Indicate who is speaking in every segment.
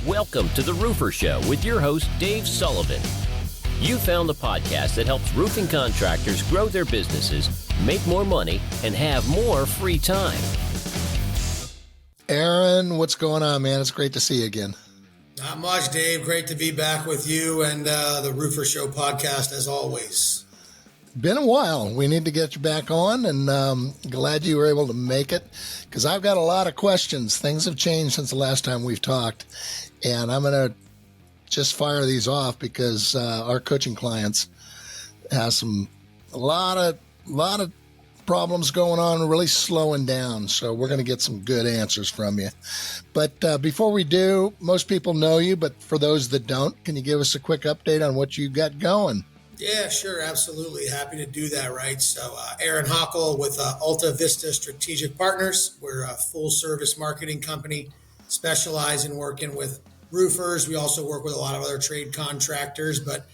Speaker 1: Welcome to The Roofer Show with your host, Dave Sullivan. You found the podcast that helps roofing contractors grow their businesses, make more money, and have more free time.
Speaker 2: Aaron, what's going on, man? It's great to see you again.
Speaker 3: Not much, Dave. Great to be back with you and the Roofer Show podcast, as always.
Speaker 2: Been a while. We need to get you back on, and glad you were able to make it, because I've got a lot of questions. Things have changed since the last time we've talked, and I'm going to just fire these off because our coaching clients has a lot of problems going on, really slowing down. So we're going to get some good answers from you. But before we do, most people know you, but for those that don't, can you give us a quick update on what you got going?
Speaker 3: Yeah, sure. Absolutely. Happy to do that, right? So Aaron Hockel with Alta Vista Strategic Partners. We're a full service marketing company, specialize in working with roofers. We also work with a lot of other trade contractors, but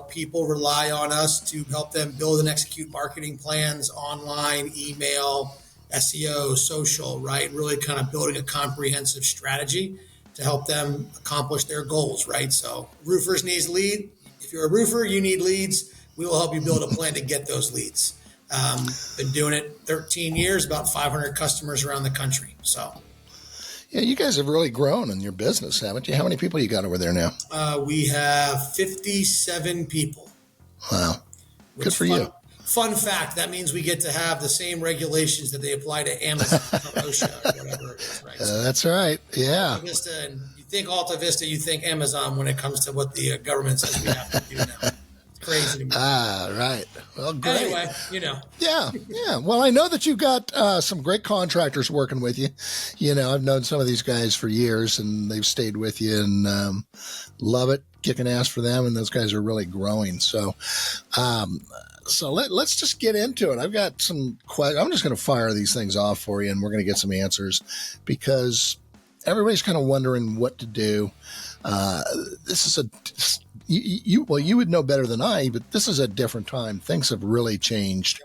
Speaker 3: people rely on us to help them build and execute marketing plans online, email, SEO, social, right? Really kind of building a comprehensive strategy to help them accomplish their goals, right? So roofers need leads. If you're a roofer, you need leads. We will help you build a plan to get those leads. Been doing it 13 years, about 500 customers around the country. So,
Speaker 2: yeah, you guys have really grown in your business, haven't you? How many people you got over there now?
Speaker 3: We have 57 people.
Speaker 2: Wow. Good for you.
Speaker 3: Fun fact, that means we get to have the same regulations that they apply to Amazon or OSHA or whatever it is, right?
Speaker 2: That's right. Yeah.
Speaker 3: Alta Vista, and you think Alta Vista, you think Amazon when it comes to what the government says we have to do now. It's crazy to me.
Speaker 2: Right. Well, great.
Speaker 3: Anyway,
Speaker 2: Yeah. Well, I know that you've got some great contractors working with you. I've known some of these guys for years, and they've stayed with you, and love it, kicking ass for them, and those guys are really growing. So, let's just get into it. I've got some questions. I'm just going to fire these things off for you, and we're going to get some answers, because everybody's kind of wondering what to do. This is you would know better than I, but this is a different time. Things have really changed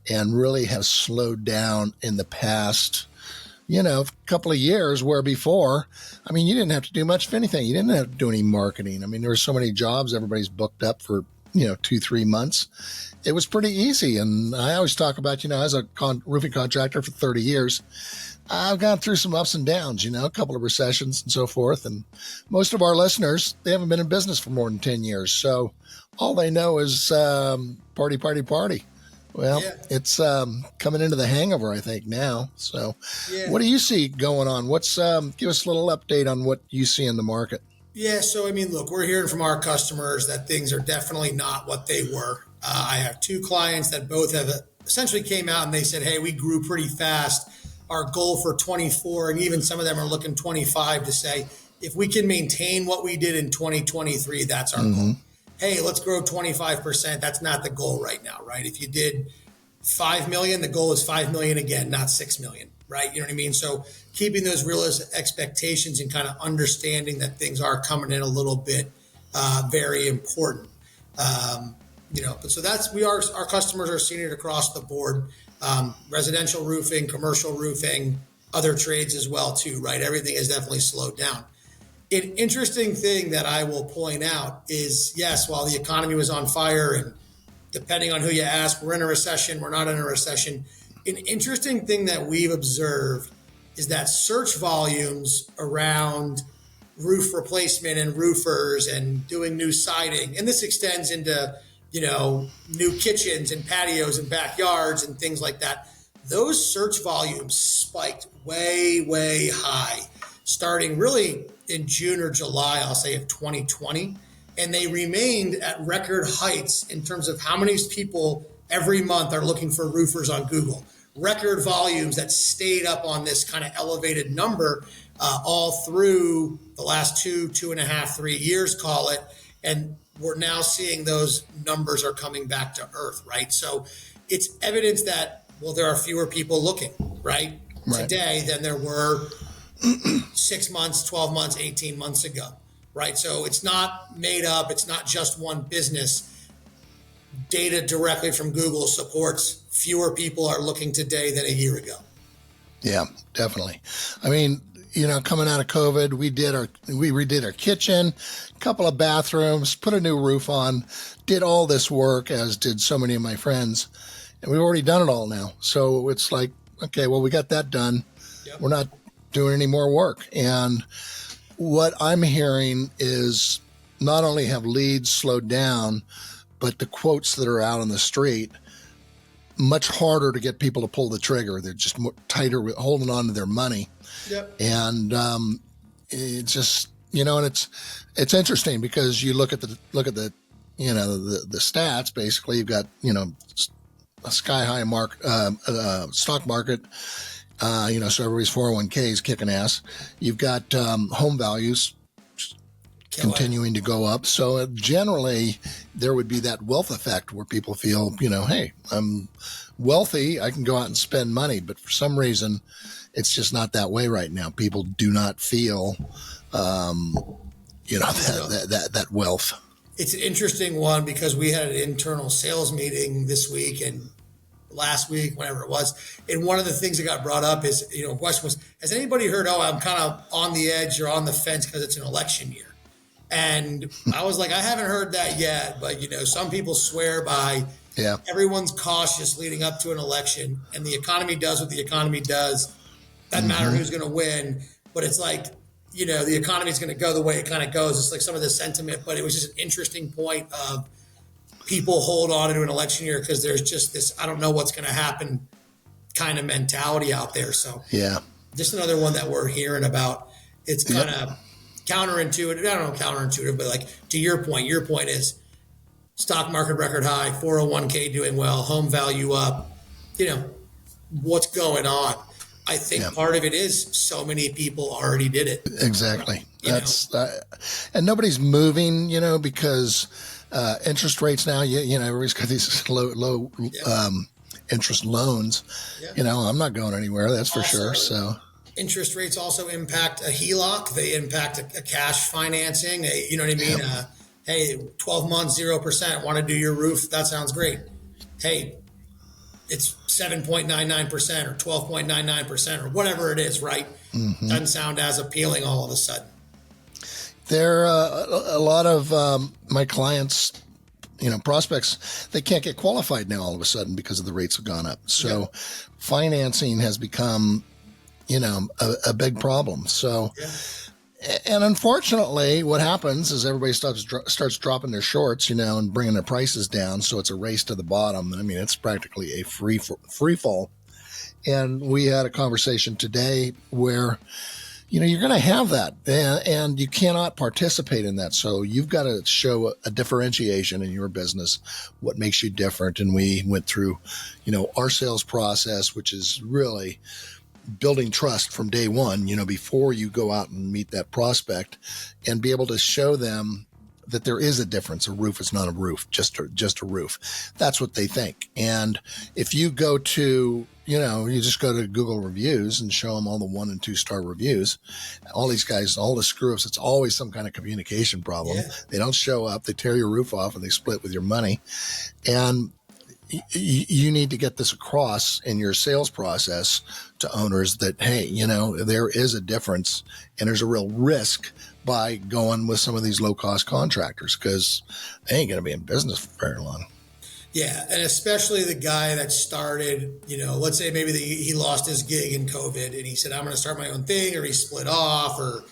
Speaker 2: and really have slowed down in the past, couple of years, where before, you didn't have to do much of anything. You didn't have to do any marketing. There were so many jobs. Everybody's booked up for, 2-3 months. It was pretty easy. And I always talk about, as a roofing contractor for 30 years, I've gone through some ups and downs, a couple of recessions and so forth. And most of our listeners, they haven't been in business for more than 10 years. So all they know is party, party, party. Well, yeah. It's coming into the hangover, I think, now. So What do you see going on? Give us a little update on what you see in the market.
Speaker 3: Yeah, so look, we're hearing from our customers that things are definitely not what they were. I have 2 clients that both have essentially came out and they said, hey, we grew pretty fast. Our goal for 24, and even some of them are looking 25, to say, if we can maintain what we did in 2023, that's our goal. Hey, let's grow 25%. That's not the goal right now, right? If you did 5 million, the goal is 5 million again, not 6 million, right? You know what I mean? So keeping those realistic expectations and kind of understanding that things are coming in a little bit, very important. But so our customers are seeing it across the board. Residential roofing, commercial roofing, other trades as well too, right? Everything has definitely slowed down. An interesting thing that I will point out is, yes, while the economy was on fire, and depending on who you ask, we're in a recession, we're not in a recession. An interesting thing that we've observed is that search volumes around roof replacement and roofers and doing new siding, and this extends into new kitchens and patios and backyards and things like that. Those search volumes spiked way, way high, starting really in June or July, I'll say, of 2020. And they remained at record heights in terms of how many people every month are looking for roofers on Google. Record volumes that stayed up on this kind of elevated number all through the last 2.5, 3 years, call it. And we're now seeing those numbers are coming back to earth, right? So it's evidence that, there are fewer people looking, right? Today than there were 6 months, 12 months, 18 months ago, right? So it's not made up. It's not just one business. Data directly from Google supports fewer people are looking today than a year ago.
Speaker 2: Yeah, definitely. coming out of COVID, we redid our kitchen, a couple of bathrooms, put a new roof on, did all this work, as did so many of my friends. And we've already done it all now. So it's like, okay, well, we got that done. Yep. We're not doing any more work. And what I'm hearing is not only have leads slowed down, but the quotes that are out on the street, much harder to get people to pull the trigger. They're just more tighter with holding on to their money. Yep. And it's just, and it's interesting because you look at the the stats. Basically, you've got a sky high stock market. So everybody's 401k is kicking ass. You've got home values continuing to go up. So generally, there would be that wealth effect where people feel, hey, I'm wealthy, I can go out and spend money. But for some reason, it's just not that way right now. People do not feel, that wealth.
Speaker 3: It's an interesting one because we had an internal sales meeting this week and last week, whenever it was. And one of the things that got brought up is, question was, has anybody heard, I'm kind of on the edge or on the fence because it's an election year? And I was like, I haven't heard that yet, but some people swear by everyone's cautious leading up to an election, and the economy does what the economy does. Doesn't matter who's going to win, but it's like, the economy is going to go the way it kind of goes. It's like some of the sentiment, but it was just an interesting point of people hold on to an election year because there's just this, I don't know what's going to happen kind of mentality out there. So just another one that we're hearing about. It's kind of counterintuitive. I don't know, counterintuitive, but like to your point is stock market record high, 401k doing well, home value up, what's going on? I think part of it is so many people already did it.
Speaker 2: Exactly. And nobody's moving, because interest rates now, everybody's got these low interest loans. I'm not going anywhere. That's for sure. So
Speaker 3: interest rates also impact a HELOC. They impact a cash financing. You know what I mean? Hey, 12 months, 0%, want to do your roof. That sounds great. Hey, it's 7.99% or 12.99% or whatever it is, right? Mm-hmm. Doesn't sound as appealing all of a sudden.
Speaker 2: There are a lot of my clients, prospects, they can't get qualified now all of a sudden because of the rates have gone up. So financing has become, a big problem. So, and unfortunately, what happens is everybody starts dropping their shorts, and bringing their prices down. So it's a race to the bottom. I mean, it's practically a free fall. And we had a conversation today where, you're going to have that and you cannot participate in that. So you've got to show a differentiation in your business, what makes you different. And we went through, our sales process, which is really building trust from day one, before you go out and meet that prospect, and be able to show them that there is a difference. A roof is not a roof, just a roof. That's what they think. And if you go to, you just go to Google reviews and show them all the 1 and 2 star reviews, all these guys, all the screw ups, it's always some kind of communication problem. They don't show up, they tear your roof off and they split with your money. And you need to get this across in your sales process to owners that, hey, there is a difference and there's a real risk by going with some of these low-cost contractors because they ain't going to be in business for very long.
Speaker 3: Yeah, and especially the guy that started, let's say maybe he lost his gig in COVID and he said, I'm going to start my own thing, or he split off, or,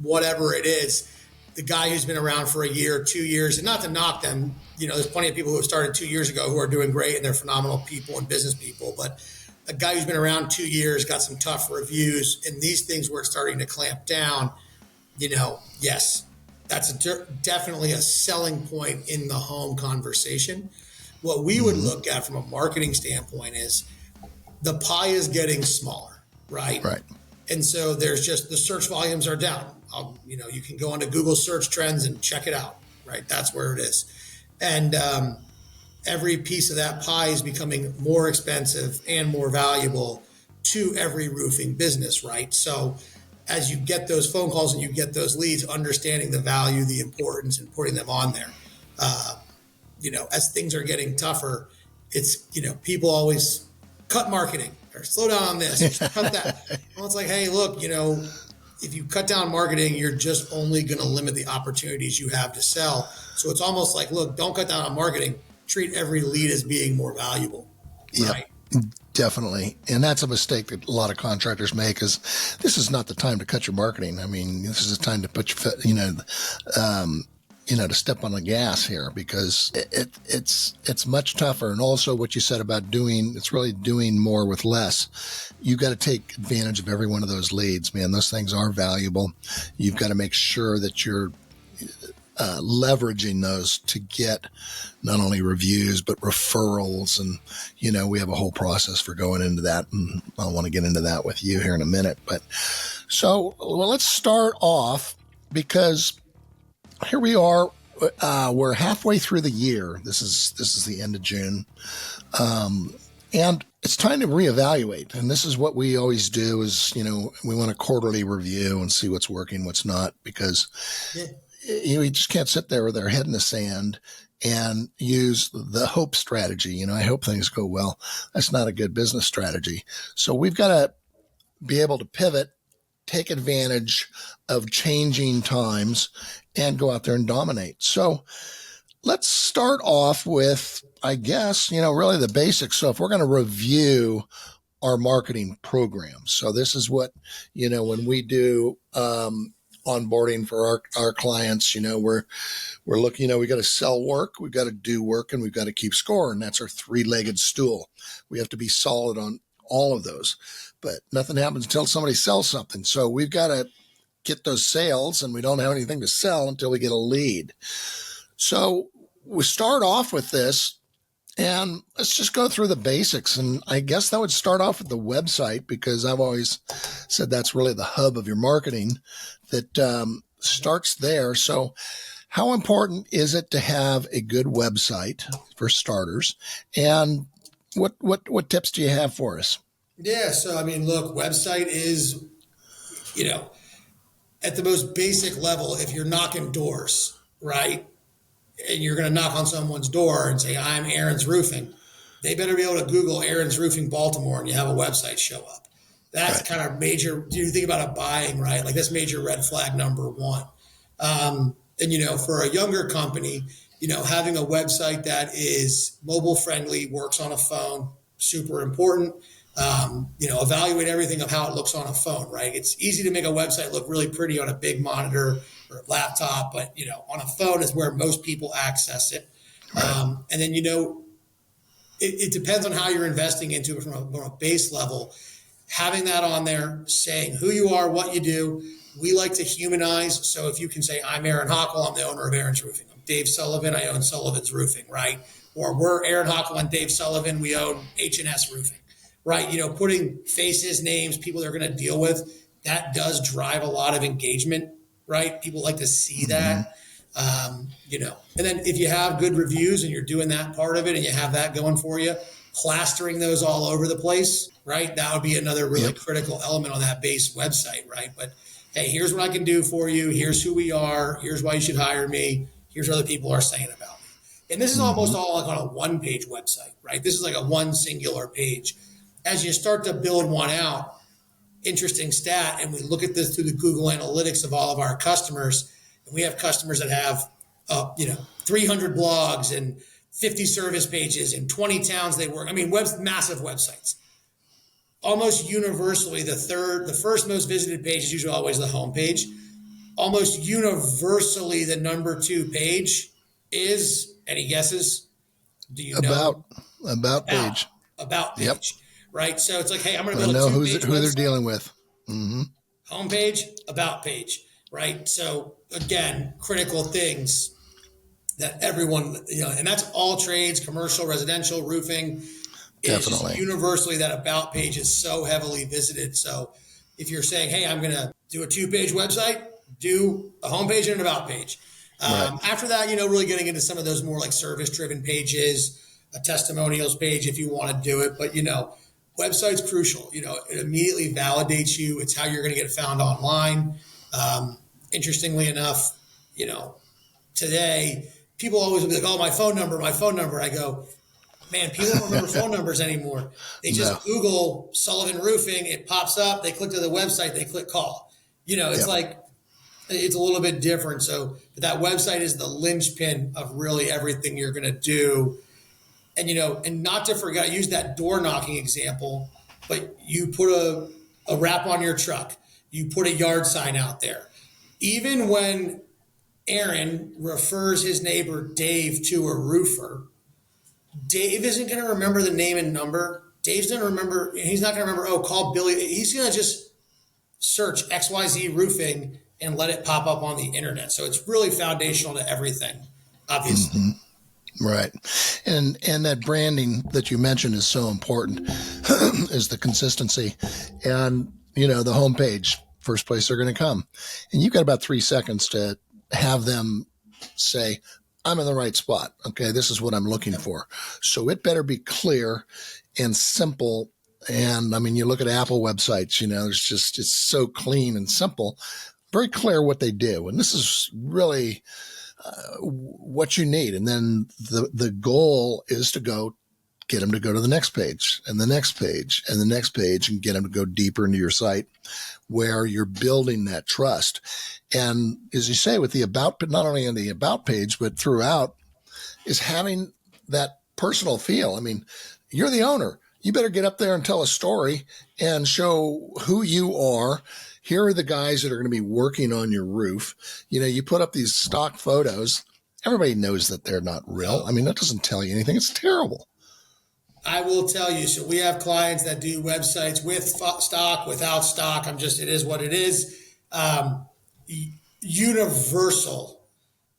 Speaker 3: whatever it is. The guy who's been around for a year, 2 years, and not to knock them, there's plenty of people who started 2 years ago who are doing great and they're phenomenal people and business people. But a guy who's been around 2 years, got some tough reviews, and these things were starting to clamp down, yes, that's definitely a selling point in the home conversation. What we would look at from a marketing standpoint is the pie is getting smaller, right?
Speaker 2: Right.
Speaker 3: And so there's just the search volumes are down. You can go onto Google search trends and check it out, right? That's where it is. And every piece of that pie is becoming more expensive and more valuable to every roofing business, right? So as you get those phone calls and you get those leads, understanding the value, the importance, and putting them on there. As things are getting tougher, it's, people always cut marketing. or slow down on this, or cut that. Well, it's like, hey, look, if you cut down marketing, you're just only going to limit the opportunities you have to sell. So it's almost like, look, don't cut down on marketing. Treat every lead as being more valuable.
Speaker 2: Yep.
Speaker 3: Right?
Speaker 2: Definitely. And that's a mistake that a lot of contractors make, is this is not the time to cut your marketing. I mean, this is the time to put your, to step on the gas here, because it's much tougher. And also what you said about it's really doing more with less. You've got to take advantage of every one of those leads, man. Those things are valuable. You've got to make sure that you're leveraging those to get not only reviews, but referrals. And, we have a whole process for going into that. And I want to get into that with you here in a minute. But let's start off, because here we are. We're halfway through the year. This is the end of June. And it's time to reevaluate. And this is what we always do is, we want a quarterly review and see what's working, what's not, because you just can't sit there with our head in the sand and use the hope strategy. I hope things go well. That's not a good business strategy. So we've got to be able to pivot, take advantage of changing times, and go out there and dominate. So let's start off with, I guess, really the basics. So if we're going to review our marketing program, so this is what, when we do onboarding for our clients, we're looking, we got to sell work, we've got to do work, and we've got to keep score. And that's our three-legged stool. We have to be solid on all of those, but nothing happens until somebody sells something. So we've got to get those sales, and we don't have anything to sell until we get a lead. So we start off with this, and let's just go through the basics. And I guess that would start off with the website, because I've always said that's really the hub of your marketing, that starts there. So how important is it to have a good website for starters? And what tips do you have for us?
Speaker 3: Yeah. So, look, website is, at the most basic level, if you're knocking doors, right? And you're going to knock on someone's door and say, I'm Aaron's Roofing. They better be able to Google Aaron's Roofing Baltimore, and you have a website show up. That's right. Kind of major. Do you think about a buying, right? Like, that's major red flag number one. And, for a younger company, having a website that is mobile friendly, works on a phone, super important. Evaluate everything of how it looks on a phone, right? It's easy to make a website look really pretty on a big monitor or a laptop, but, on a phone is where most people access it. Right. And then, it depends on how you're investing into it from a base level. Having that on there, saying who you are, what you do. We like to humanize. So if you can say, I'm Aaron Hockel, I'm the owner of Aaron's Roofing. I'm Dave Sullivan, I own Sullivan's Roofing, right? Or we're Aaron Hockel and Dave Sullivan, we own H&S Roofing. Right, putting faces, names, people they're going to deal with, that does drive a lot of engagement, right? People like to see that, and then if you have good reviews and you're doing that part of it and you have that going for you, plastering those all over the place, right? That would be another really critical element on that base website, right? But hey, here's what I can do for you. Here's who we are. Here's why you should hire me. Here's what other people are saying about me. And this is almost all like on a one-page website, right? This is like a one singular page. As you start to build one out, interesting stat, and we look at this through the Google Analytics of all of our customers, and we have customers that have, 300 blogs and 50 service pages and 20 towns they work. Massive websites. Almost universally, the first most visited page is usually always the home page. Almost universally, the number 2 page is, any guesses? Do you know?
Speaker 2: About page.
Speaker 3: About page. Yep. Right. So it's like, hey, I'm going to
Speaker 2: build
Speaker 3: a 2-page
Speaker 2: who they're dealing with. Mm-hmm.
Speaker 3: Homepage, about page. Right. So again, critical things that everyone, and that's all trades, commercial, residential, roofing.
Speaker 2: Definitely.
Speaker 3: It's universally that about page is so heavily visited. So if you're saying, hey, I'm going to do a 2-page website, do a homepage and an about page. Right. After that, really getting into some of those more like service driven pages, a testimonials page if you want to do it. But, website's crucial. It immediately validates you. It's how you're going to get found online. Interestingly enough, today people always be like, oh, my phone number. I go, Man, people don't remember phone numbers anymore. They just Google Sullivan Roofing. It pops up. They click to the website. They click call. It's like, it's a little bit different. So that website is the linchpin of really everything you're going to do. And, and not to forget, use that door knocking example, but you put a wrap on your truck. You put a yard sign out there. Even when Aaron refers his neighbor Dave to a roofer, Dave isn't going to remember the name and number. Dave's going to remember, he's not going to remember, call Billy. He's going to just search XYZ roofing and let it pop up on the internet. So it's really foundational to everything, obviously.
Speaker 2: Mm-hmm. Right. And that branding that you mentioned is so important, is the consistency. And, the homepage, first place they're going to come. And you've got about 3 seconds to have them say, I'm in the right spot. Okay, this is what I'm looking for. So it better be clear and simple. And I mean, you look at Apple websites, it's so clean and simple, very clear what they do. And this is really what you need. And then the goal is to get them to go to the next page and the next page and the next page, and get them to go deeper into your site where you're building that trust. And as you say, with the about, but not only in the about page, but throughout, is having that personal feel. I mean, you're the owner. You better get up there and tell a story and show who you are. Here are the guys that are going to be working on your roof. You put up these stock photos. Everybody knows that they're not real. I mean, that doesn't tell you anything. It's terrible.
Speaker 3: I will tell you. So we have clients that do websites with stock, without stock. It is what it is. Universal,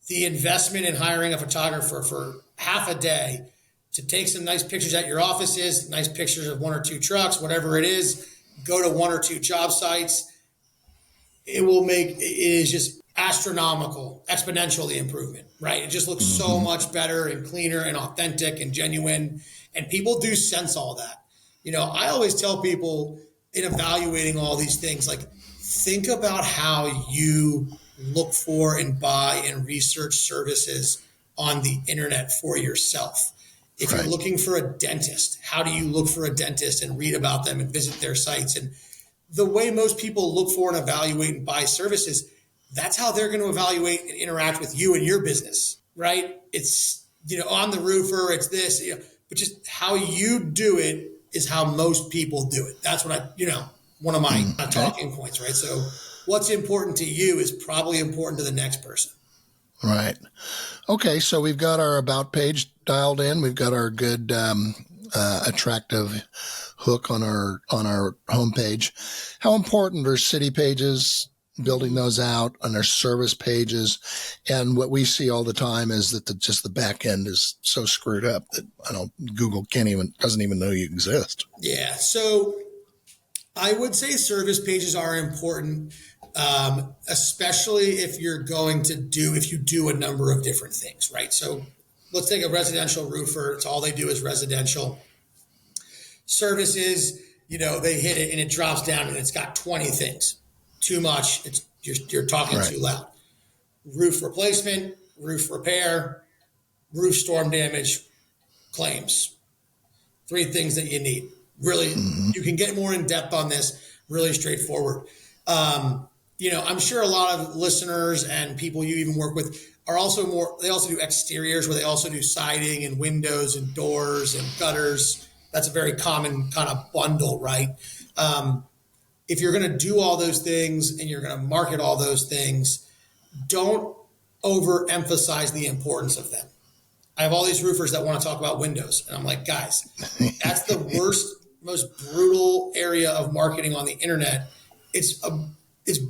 Speaker 3: the investment in hiring a photographer for half a day to take some nice pictures at your offices, nice pictures of 1 or 2 trucks, whatever it is, go to 1 or 2 job sites. It is just astronomical, exponential, the improvement, right? It just looks so much better and cleaner and authentic and genuine. And people do sense all that. I always tell people in evaluating all these things, like, think about how you look for and buy and research services on the internet for yourself. If you're looking for a dentist, how do you look for a dentist and read about them and visit their sites? And the way most people look for and evaluate and buy services, that's how they're going to evaluate and interact with you and your business, right? It's, on the roofer, it's this, but just how you do it is how most people do it. That's what one of my talking points, right? So what's important to you is probably important to the next person.
Speaker 2: Right. Okay. So we've got our about page dialed in. We've got our good, attractive hook on our homepage. How important are city pages, building those out, on our service pages? And what we see all the time is that the back end is so screwed up that Google doesn't even know you exist.
Speaker 3: Yeah. So I would say service pages are important, especially if you do a number of different things, right? So let's take a residential roofer. It's all they do is residential. Services, they hit it and it drops down and it's got 20 things. Too much. You're talking too loud. Roof replacement, roof repair, roof storm damage, claims. 3 things that you need. Really, you can get more in depth on this, really straightforward. I'm sure a lot of listeners and people you even work with are they also do exteriors, where they also do siding and windows and doors and gutters. That's a very common kind of bundle, right? If you're going to do all those things and you're going to market all those things, don't overemphasize the importance of them. I have all these roofers that want to talk about windows. And I'm like, guys, that's the worst, most brutal area of marketing on the internet. It's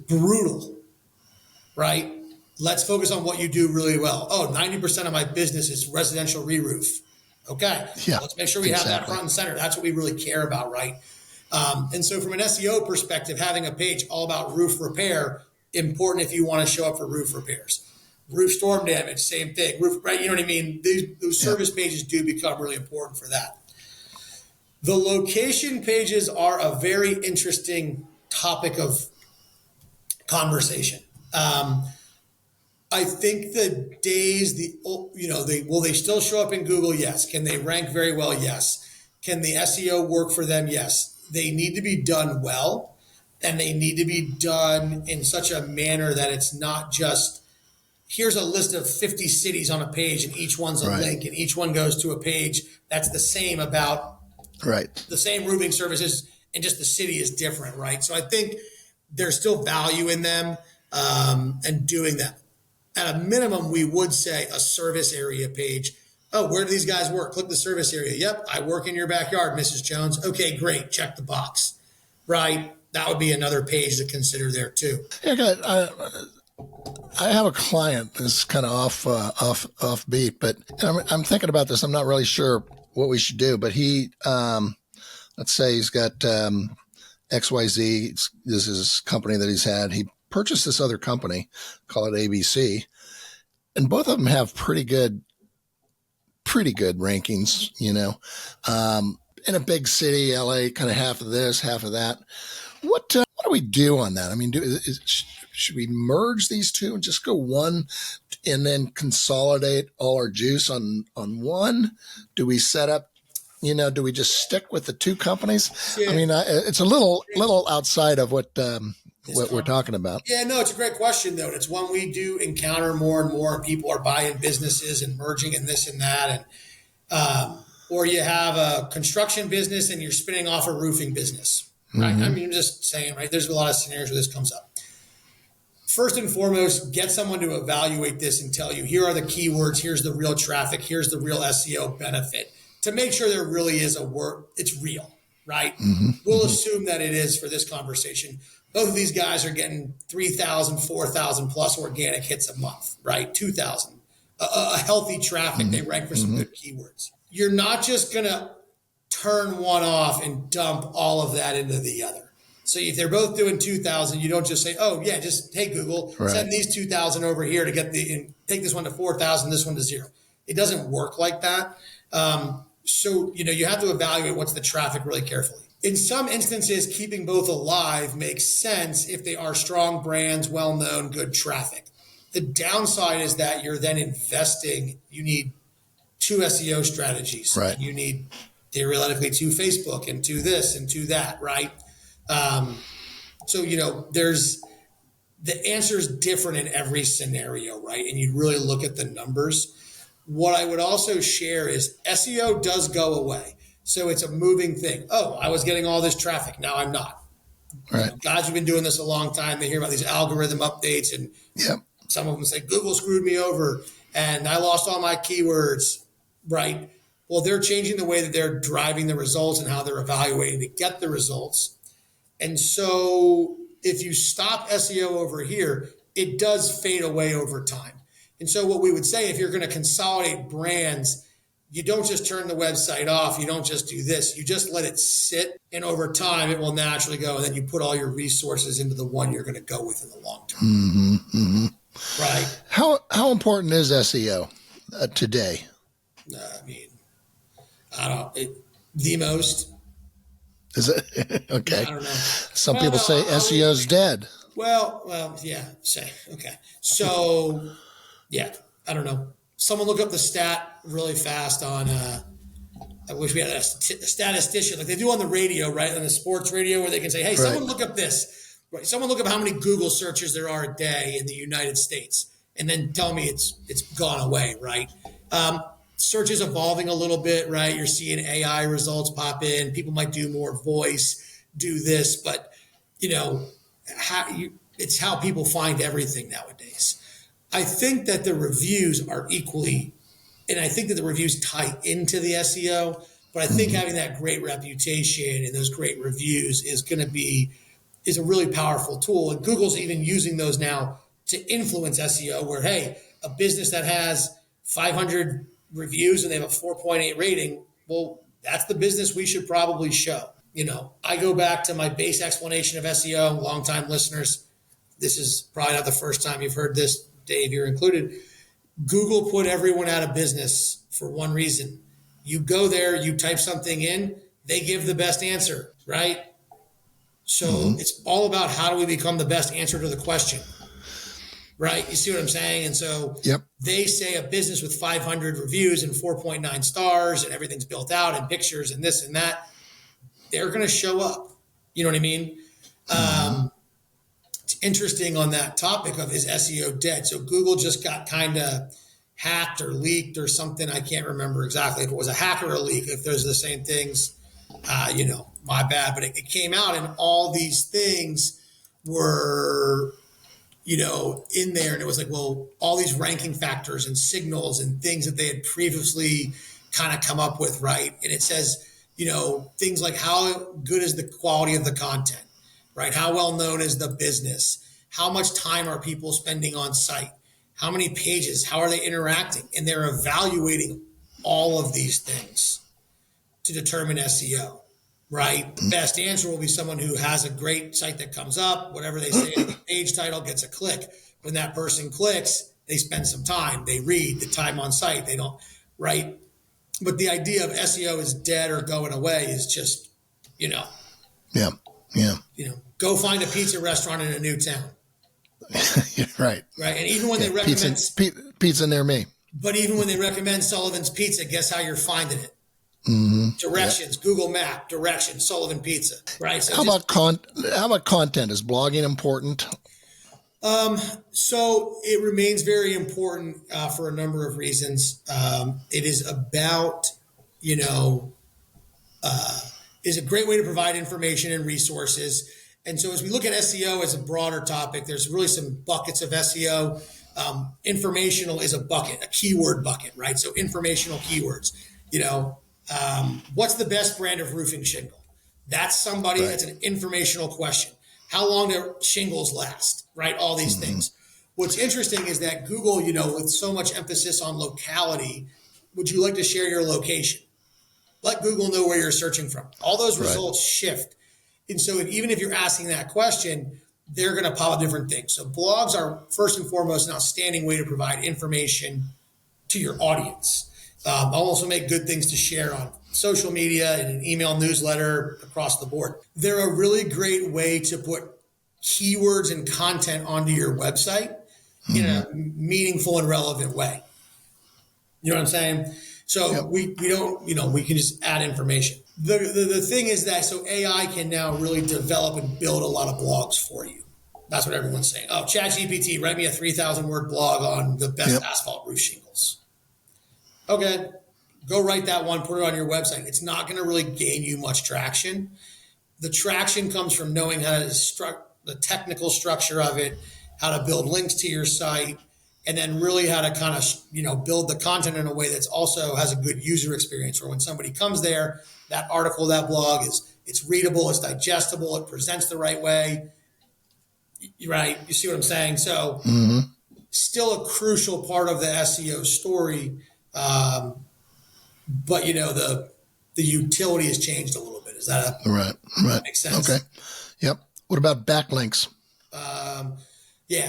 Speaker 3: brutal, right? Let's focus on what you do really well. 90% of my business is residential re-roof. Okay. Yeah, let's make sure we have that front and center. That's what we really care about, right? And so from an SEO perspective, having a page all about roof repair, important if you want to show up for roof repairs. Roof storm damage, same thing. Roof, right? You know what I mean? Those service pages do become really important for that. The location pages are a very interesting topic of conversation. I I think the days, will they still show up in Google? Yes. Can they rank very well? Yes. Can the SEO work for them? Yes. They need to be done well, and they need to be done in such a manner that it's not just, here's a list of 50 cities on a page and each one's a link and each one goes to a page that's the same about the same roofing services, and just the city is different, right? So I think there's still value in them and doing that. At a minimum, we would say a service area page. Oh, where do these guys work? Click the service area. Yep, I work in your backyard, Mrs. Jones. Okay, great. Check the box. Right? That would be another page to consider there too.
Speaker 2: Yeah, I have a client that's kind of off beat, but I'm thinking about this. I'm not really sure what we should do, but he, let's say he's got XYZ. This is his company that he's had. He purchased this other company, call it ABC, and both of them have pretty good rankings, in a big city, LA, kind of half of this, half of that. What do we do on that? I mean, should we merge these two and just go one and then consolidate all our juice on one? Do we set up, do we just stick with the two companies? Yeah. I mean, it's a little outside of what we're talking about.
Speaker 3: Yeah, no, it's a great question, though. It's one we do encounter more and more. People are buying businesses and merging and this and that. And or you have a construction business and you're spinning off a roofing business. Right? Mm-hmm. I mean, I'm just saying, right? There's a lot of scenarios where this comes up. First and foremost, get someone to evaluate this and tell you, here are the keywords, here's the real traffic, here's the real SEO benefit, to make sure there really is a word, it's real, right? Mm-hmm. We'll assume that it is for this conversation. Both of these guys are getting 3,000, 4,000 plus organic hits a month, right? 2,000, a healthy traffic. Mm-hmm. They rank for some good keywords. You're not just going to turn one off and dump all of that into the other. So if they're both doing 2,000, you don't just say, oh yeah, just, hey, Google, send these 2,000 over here to get and take this one to 4,000, this one to 0. It doesn't work like that. So, you have to evaluate what's the traffic really carefully. In some instances, keeping both alive makes sense if they are strong brands, well-known, good traffic. The downside is that you're then investing, you need 2 SEO strategies. Right. You need theoretically 2 Facebook and 2 this and 2 that, right? So, there's the answer is different in every scenario, right? And you really look at the numbers. What I would also share is SEO does go away. So it's a moving thing. Oh, I was getting all this traffic. Now I'm not. Right. Guys who've been doing this a long time, they hear about these algorithm updates, and some of them say, Google screwed me over and I lost all my keywords, right? Well, they're changing the way that they're driving the results and how they're evaluating to get the results. And so if you stop SEO over here, it does fade away over time. And so what we would say, if you're going to consolidate brands, you don't just turn the website off. You don't just do this. You just let it sit, and over time, it will naturally go. And then you put all your resources into the one you're going to go with in the long term. Mm-hmm, mm-hmm. Right.
Speaker 2: How important is SEO today?
Speaker 3: I mean, the most.
Speaker 2: Is it? Okay.
Speaker 3: I don't know.
Speaker 2: Some people say SEO's dead.
Speaker 3: Well, yeah. Okay. So, yeah, I don't know. Someone look up the stat really fast on, I wish we had a statistician like they do on the radio, right? On the sports radio, where they can say, hey, someone look up this. Right? Someone look up how many Google searches there are a day in the United States, and then tell me it's gone away, right? Search is evolving a little bit, right? You're seeing AI results pop in. People might do more voice, do this, but it's how people find everything nowadays. I think that the reviews are equally, and I think that the reviews tie into the SEO, but I think having that great reputation and those great reviews is a really powerful tool. And Google's even using those now to influence SEO, where, hey, a business that has 500 reviews and they have a 4.8 rating, well, that's the business we should probably show. I go back to my base explanation of SEO, longtime listeners. This is probably not the first time you've heard this, Dave, you're included. Google put everyone out of business for one reason. You go there, you type something in, they give the best answer, right? So it's all about how do we become the best answer to the question, right? You see what I'm saying? And so
Speaker 2: Yep.
Speaker 3: they say a business with 500 reviews and 4.9 stars and everything's built out and pictures and this and that, they're going to show up. You know what I mean? It's interesting on that topic of, is SEO dead? So Google just got kind of hacked or leaked or something. I can't remember exactly if it was a hack or a leak. If those are the same things, my bad. But it came out and all these things were, in there. And it was like, well, all these ranking factors and signals and things that they had previously kind of come up with, right? And it says, things like how good is the quality of the content, right? How well known is the business? How much time are people spending on site? How many pages? How are they interacting? And they're evaluating all of these things to determine SEO, right? The best answer will be someone who has a great site that comes up, whatever they say in the page title gets a click. When that person clicks, they spend some time, they read the time on site, they don't, right? But the idea of SEO is dead or going away is just,
Speaker 2: Yeah.
Speaker 3: Go find a pizza restaurant in a new town.
Speaker 2: Right.
Speaker 3: Right. And even when they recommend
Speaker 2: pizza near me,
Speaker 3: but even when they recommend Sullivan's Pizza, guess how you're finding it? Directions, Google Map, directions, Sullivan Pizza. Right. So
Speaker 2: how about content? Is blogging important?
Speaker 3: So it remains very important for a number of reasons. It is about, is a great way to provide information and resources. And so as we look at SEO as a broader topic, there's really some buckets of SEO. Informational is a bucket, a keyword bucket, right? So informational keywords, what's the best brand of roofing shingle? That's somebody, that's an informational question. How long do shingles last, right? All these things. What's interesting is that Google, with so much emphasis on locality, would you like to share your location? Let Google know where you're searching from. All those results shift. And so even if you're asking that question, they're going to pop up different things. So blogs are first and foremost an outstanding way to provide information to your audience. I'll also make good things to share on social media and an email newsletter across the board. They're a really great way to put keywords and content onto your website in a meaningful and relevant way. You know what I'm saying? So we don't, we can just add information. The thing is that, so AI can now really develop and build a lot of blogs for you. That's what everyone's saying. Oh, ChatGPT, write me a 3,000 word blog on the best asphalt roof shingles. Okay, go write that one, put it on your website. It's not going to really gain you much traction. The traction comes from knowing how to the technical structure of it, how to build links to your site, and then really how to kind of, build the content in a way that's also has a good user experience, where when somebody comes there, that article, that blog it's readable, it's digestible, it presents the right way. Right. You see what I'm saying? So still a crucial part of the SEO story. But the utility has changed a little bit. Is that
Speaker 2: right?
Speaker 3: Makes sense?
Speaker 2: Okay. Yep. What about backlinks?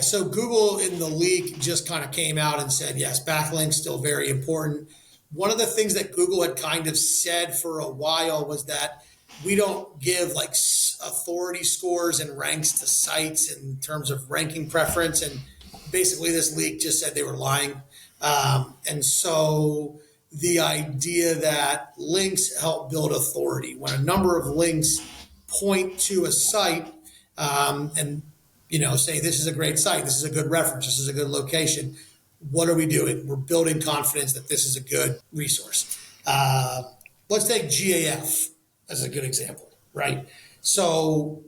Speaker 3: So Google in the leak just kind of came out and said, yes, backlinks still very important. One of the things that Google had kind of said for a while was that we don't give like authority scores and ranks to sites in terms of ranking preference. And basically this leak just said they were lying. And so the idea that links help build authority, when a number of links point to a site and say this is a great site, this is a good reference, this is a good location. What are we doing? We're building confidence that this is a good resource. Let's take GAF as a good example, right? So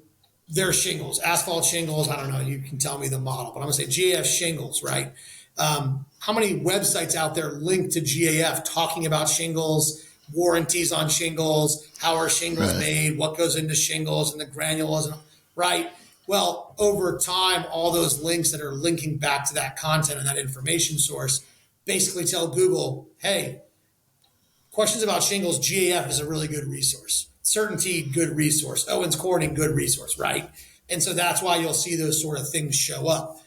Speaker 3: their shingles, asphalt shingles, I don't know, you can tell me the model, but I'm going to say GAF shingles, right? How many websites out there linked to GAF talking about shingles, warranties on shingles, how are shingles made, what goes into shingles and the granules, right? Well, over time, all those links that are linking back to that content and that information source basically tell Google, hey, questions about shingles, GAF is a really good resource. Certainty, good resource. Owens Corning, good resource, right? And so that's why you'll see those sort of things show up.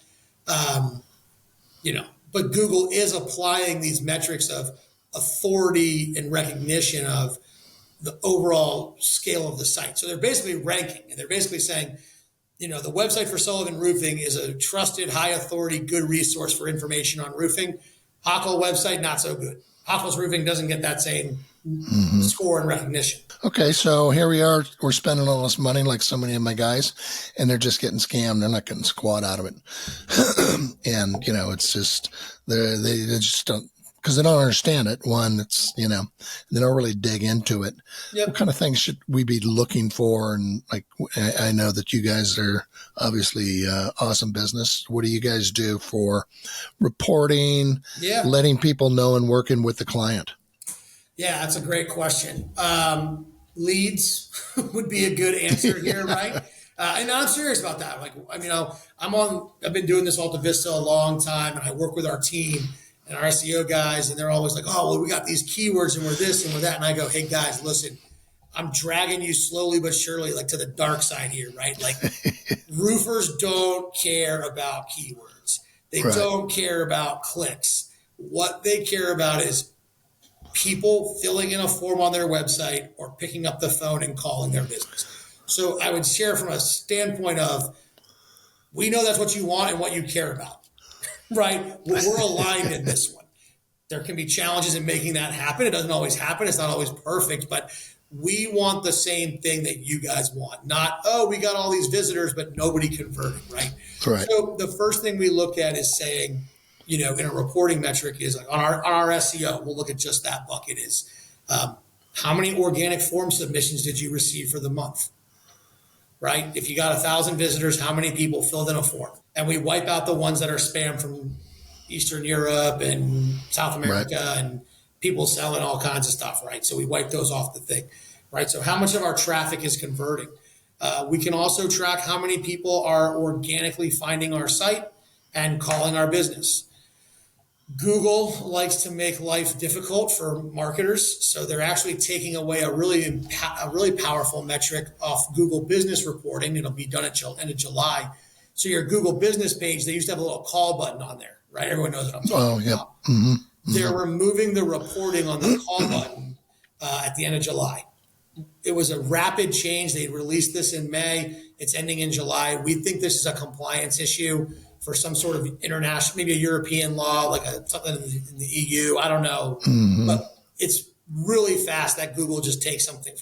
Speaker 3: But Google is applying these metrics of authority and recognition of the overall scale of the site. So they're basically ranking, and they're basically saying, The website for Sullivan Roofing is a trusted, high authority, good resource for information on roofing. Hockel website, not so good. Hockel's Roofing doesn't get that same score and recognition.
Speaker 2: Okay, so here we are. We're spending all this money like so many of my guys, and they're just getting scammed. They're not getting squat out of it. And, it's just, they just don't, because they don't understand it. One, it's, they don't really dig into it.
Speaker 3: Yep.
Speaker 2: What kind of things should we be looking for? And I know that you guys are obviously awesome business. What do you guys do for reporting, letting people know and working with the client?
Speaker 3: Yeah, that's a great question. Leads would be a good answer here, right? And I'm serious about that. I've been doing this Alta Vista a long time, and I work with our team and our SEO guys, and they're always like, oh, well, we got these keywords and we're this and we're that. And I go, hey guys, listen, I'm dragging you slowly but surely, to the dark side here, right? Roofers don't care about keywords. They don't care about clicks. What they care about is people filling in a form on their website or picking up the phone and calling their business. So I would share from a standpoint of, we know that's what you want and what you care about, right? We're aligned in this one. There can be challenges in making that happen. It doesn't always happen. It's not always perfect, but we want the same thing that you guys want. Not, oh, we got all these visitors, but nobody converted, right?
Speaker 2: Right.
Speaker 3: So the first thing we look at is saying, in a reporting metric is on our SEO, we'll look at just that bucket is how many organic form submissions did you receive for the month, right? If you got 1,000 visitors, how many people filled in a form? And we wipe out the ones that are spam from Eastern Europe and South America and people selling all kinds of stuff, right? So we wipe those off the thing, right? So how much of our traffic is converting? We can also track how many people are organically finding our site and calling our business. Google likes to make life difficult for marketers, so they're actually taking away a really powerful metric off Google Business reporting. It'll be done at end of July. So your Google Business page, they used to have a little call button on there, right? Everyone knows what I'm talking about. Mm-hmm. They're removing the reporting on the call button at the end of July. It was a rapid change. They released this in May. It's ending in July. We think this is a compliance issue for some sort of international, maybe a European law, something in the EU. I don't know. Mm-hmm. But it's really fast that Google to take something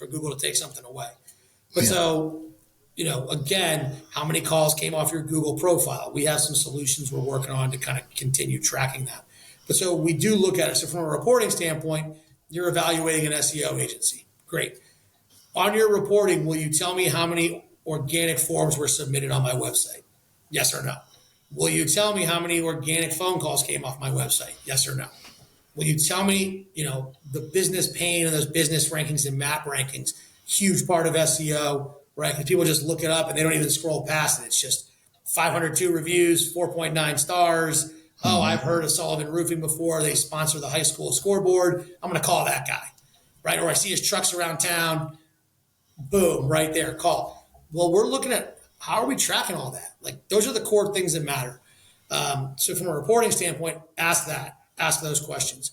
Speaker 3: away. But so, again, how many calls came off your Google profile? We have some solutions we're working on to kind of continue tracking that. But so we do look at it. So from a reporting standpoint, you're evaluating an SEO agency. Great. On your reporting, will you tell me how many organic forms were submitted on my website? Yes or no? Will you tell me how many organic phone calls came off my website? Yes or no? Will you tell me, the business pane and those business rankings and map rankings, huge part of SEO, right? Because people just look it up and they don't even scroll past it. It's just 502 reviews, 4.9 stars. Oh, I've heard of Sullivan Roofing before. They sponsor the high school scoreboard. I'm going to call that guy, right? Or I see his trucks around town. Boom, right there, call. Well, we're looking at how are we tracking all that? Those are the core things that matter. So from a reporting standpoint, ask those questions.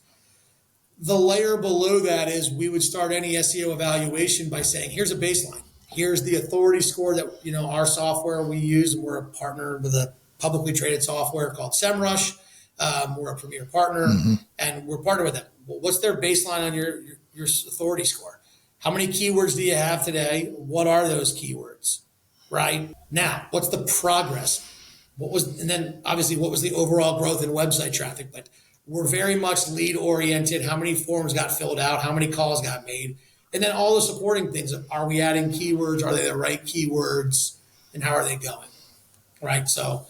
Speaker 3: The layer below that is we would start any SEO evaluation by saying, here's a baseline. Here's the authority score that, our software we use, and we're a partner with a publicly traded software called SEMrush. We're a premier partner, and we're partnered with them. Well, what's their baseline on your authority score? How many keywords do you have today? What are those keywords? Right now, what's the progress? And then obviously what was the overall growth in website traffic? But we're very much lead oriented. How many forms got filled out? How many calls got made? And then all the supporting things. Are we adding keywords? Are they the right keywords? And how are they going? Right. So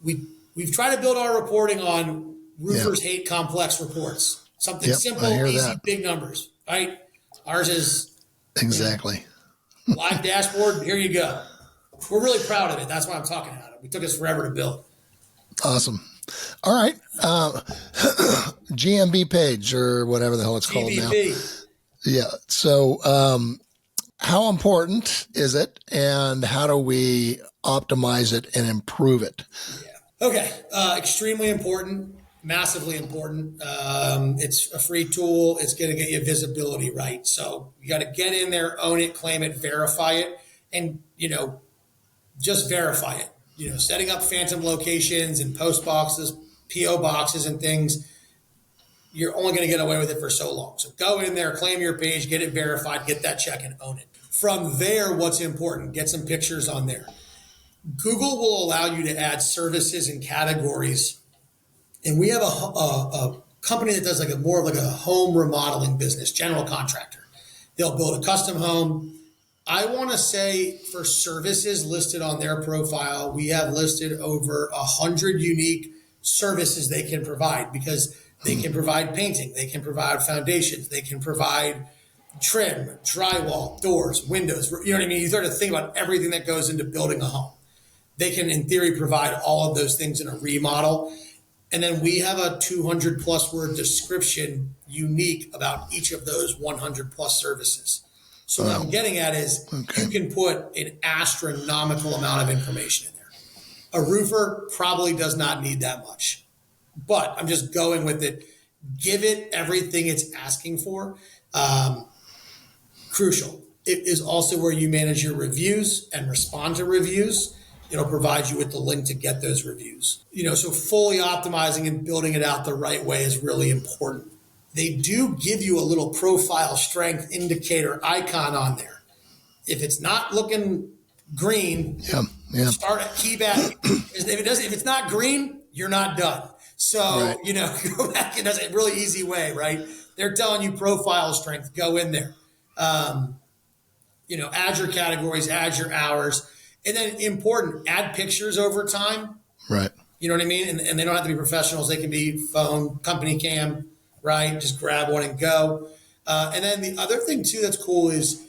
Speaker 3: we've tried to build our reporting on roofers hate complex reports. Something simple, easy, big numbers. Right. Ours is
Speaker 2: exactly
Speaker 3: live dashboard. Here you go. We're really proud of it. That's why I'm talking about it. We took us forever to build.
Speaker 2: Awesome. All right. GMB page or whatever the hell it's called now. Yeah. So how important is it and how do we optimize it and improve it?
Speaker 3: Yeah. Okay. Extremely important. Massively important. It's a free tool. It's going to get you visibility, right? So you got to get in there, own it, claim it, verify it. And, just verify it. Setting up phantom locations and post boxes, PO boxes and things, you're only going to get away with it for so long. So go in there, claim your page, get it verified, get that check and own it. From there, what's important? Get some pictures on there. Google will allow you to add services and categories. And we have a company that does more of a home remodeling business, general contractor. They'll build a custom home. I want to say for services listed on their profile, we have listed over 100 unique services they can provide, because they can provide painting, they can provide foundations, they can provide trim, drywall, doors, windows. You know what I mean? You start to think about everything that goes into building a home. They can, in theory, provide all of those things in a remodel. And then we have a 200 plus word description unique about each of those 100 plus services. So what I'm getting at is you can put an astronomical amount of information in there. A roofer probably does not need that much, but I'm just going with it. Give it everything it's asking for. Crucial. It is also where you manage your reviews and respond to reviews. It'll provide you with the link to get those reviews. So fully optimizing and building it out the right way is really important. They do give you a little profile strength indicator icon on there. If it's not looking green, start at keep at it. If it's not green, you're not done. So, go back. It does a really easy way, right? They're telling you profile strength, go in there. Add your categories, add your hours. And then important, add pictures over time.
Speaker 2: Right.
Speaker 3: You know what I mean? And they don't have to be professionals. They can be phone, company cam, right? Just grab one and go. And then the other thing too that's cool is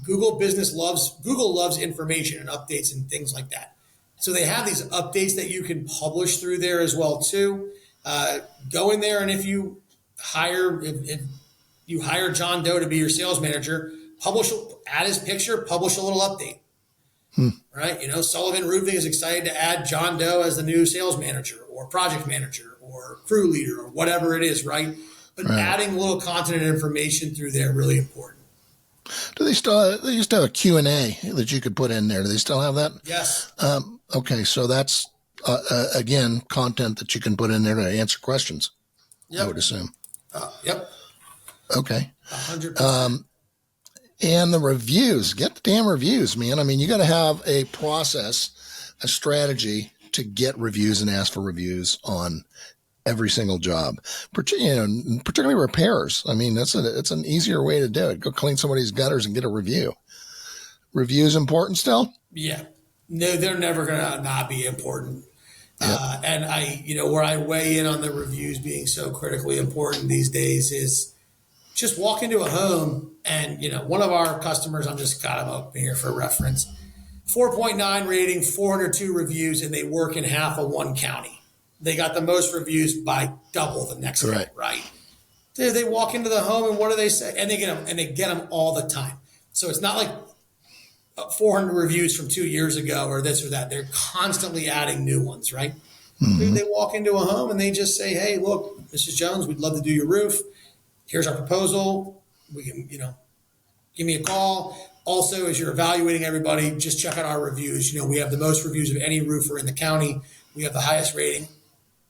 Speaker 3: Google loves information and updates and things like that. So they have these updates that you can publish through there as well too. Go in there, and if you hire John Doe to be your sales manager, add his picture, publish a little update. Right? Sullivan Roofing is excited to add John Doe as the new sales manager or project manager or crew leader or whatever it is, right? But adding little content and information through there, really important.
Speaker 2: Do they still, they used to have a Q&A that you could put in there. Do they still have that?
Speaker 3: Yes.
Speaker 2: Okay. So that's, again, content that you can put in there to answer questions. Yep. I would assume.
Speaker 3: Yep.
Speaker 2: Okay.
Speaker 3: 100%.
Speaker 2: And the reviews, get the damn reviews, man. I mean, you got to have a process, a strategy to get reviews and ask for reviews on every single job, particularly repairs. I mean, it's an easier way to do it. Go clean somebody's gutters and get a review. Reviews important still?
Speaker 3: Yeah. No, they're never going to not be important. Yep. And where I weigh in on the reviews being so critically important these days is just walk into a home and, one of our customers, I'm just got them up here for reference, 4.9 rating, 402 reviews, and they work in half of one county. They got the most reviews by double the next guy, right? They walk into the home and what do they say? And they get them all the time. So it's not like 400 reviews from 2 years ago or this or that. They're constantly adding new ones, right? Mm-hmm. They walk into a home and they just say, hey, look, Mrs. Jones, we'd love to do your roof. Here's our proposal. We can, give me a call. Also, as you're evaluating everybody, just check out our reviews. We have the most reviews of any roofer in the county. We have the highest rating.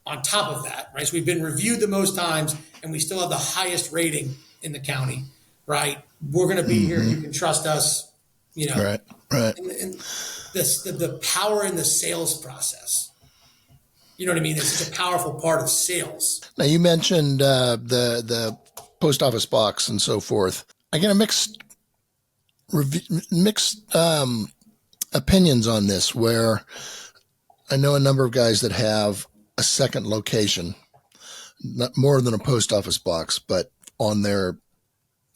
Speaker 3: On top of that, right? So we've been reviewed the most times and we still have the highest rating in the county, right? We're going to be here. You can trust us,
Speaker 2: Right.
Speaker 3: And the power in the sales process. You know what I mean? It's such a powerful part of sales.
Speaker 2: Now you mentioned the post office box and so forth. I get a mixed opinions on this, where I know a number of guys that have a second location, not more than a post office box, but on their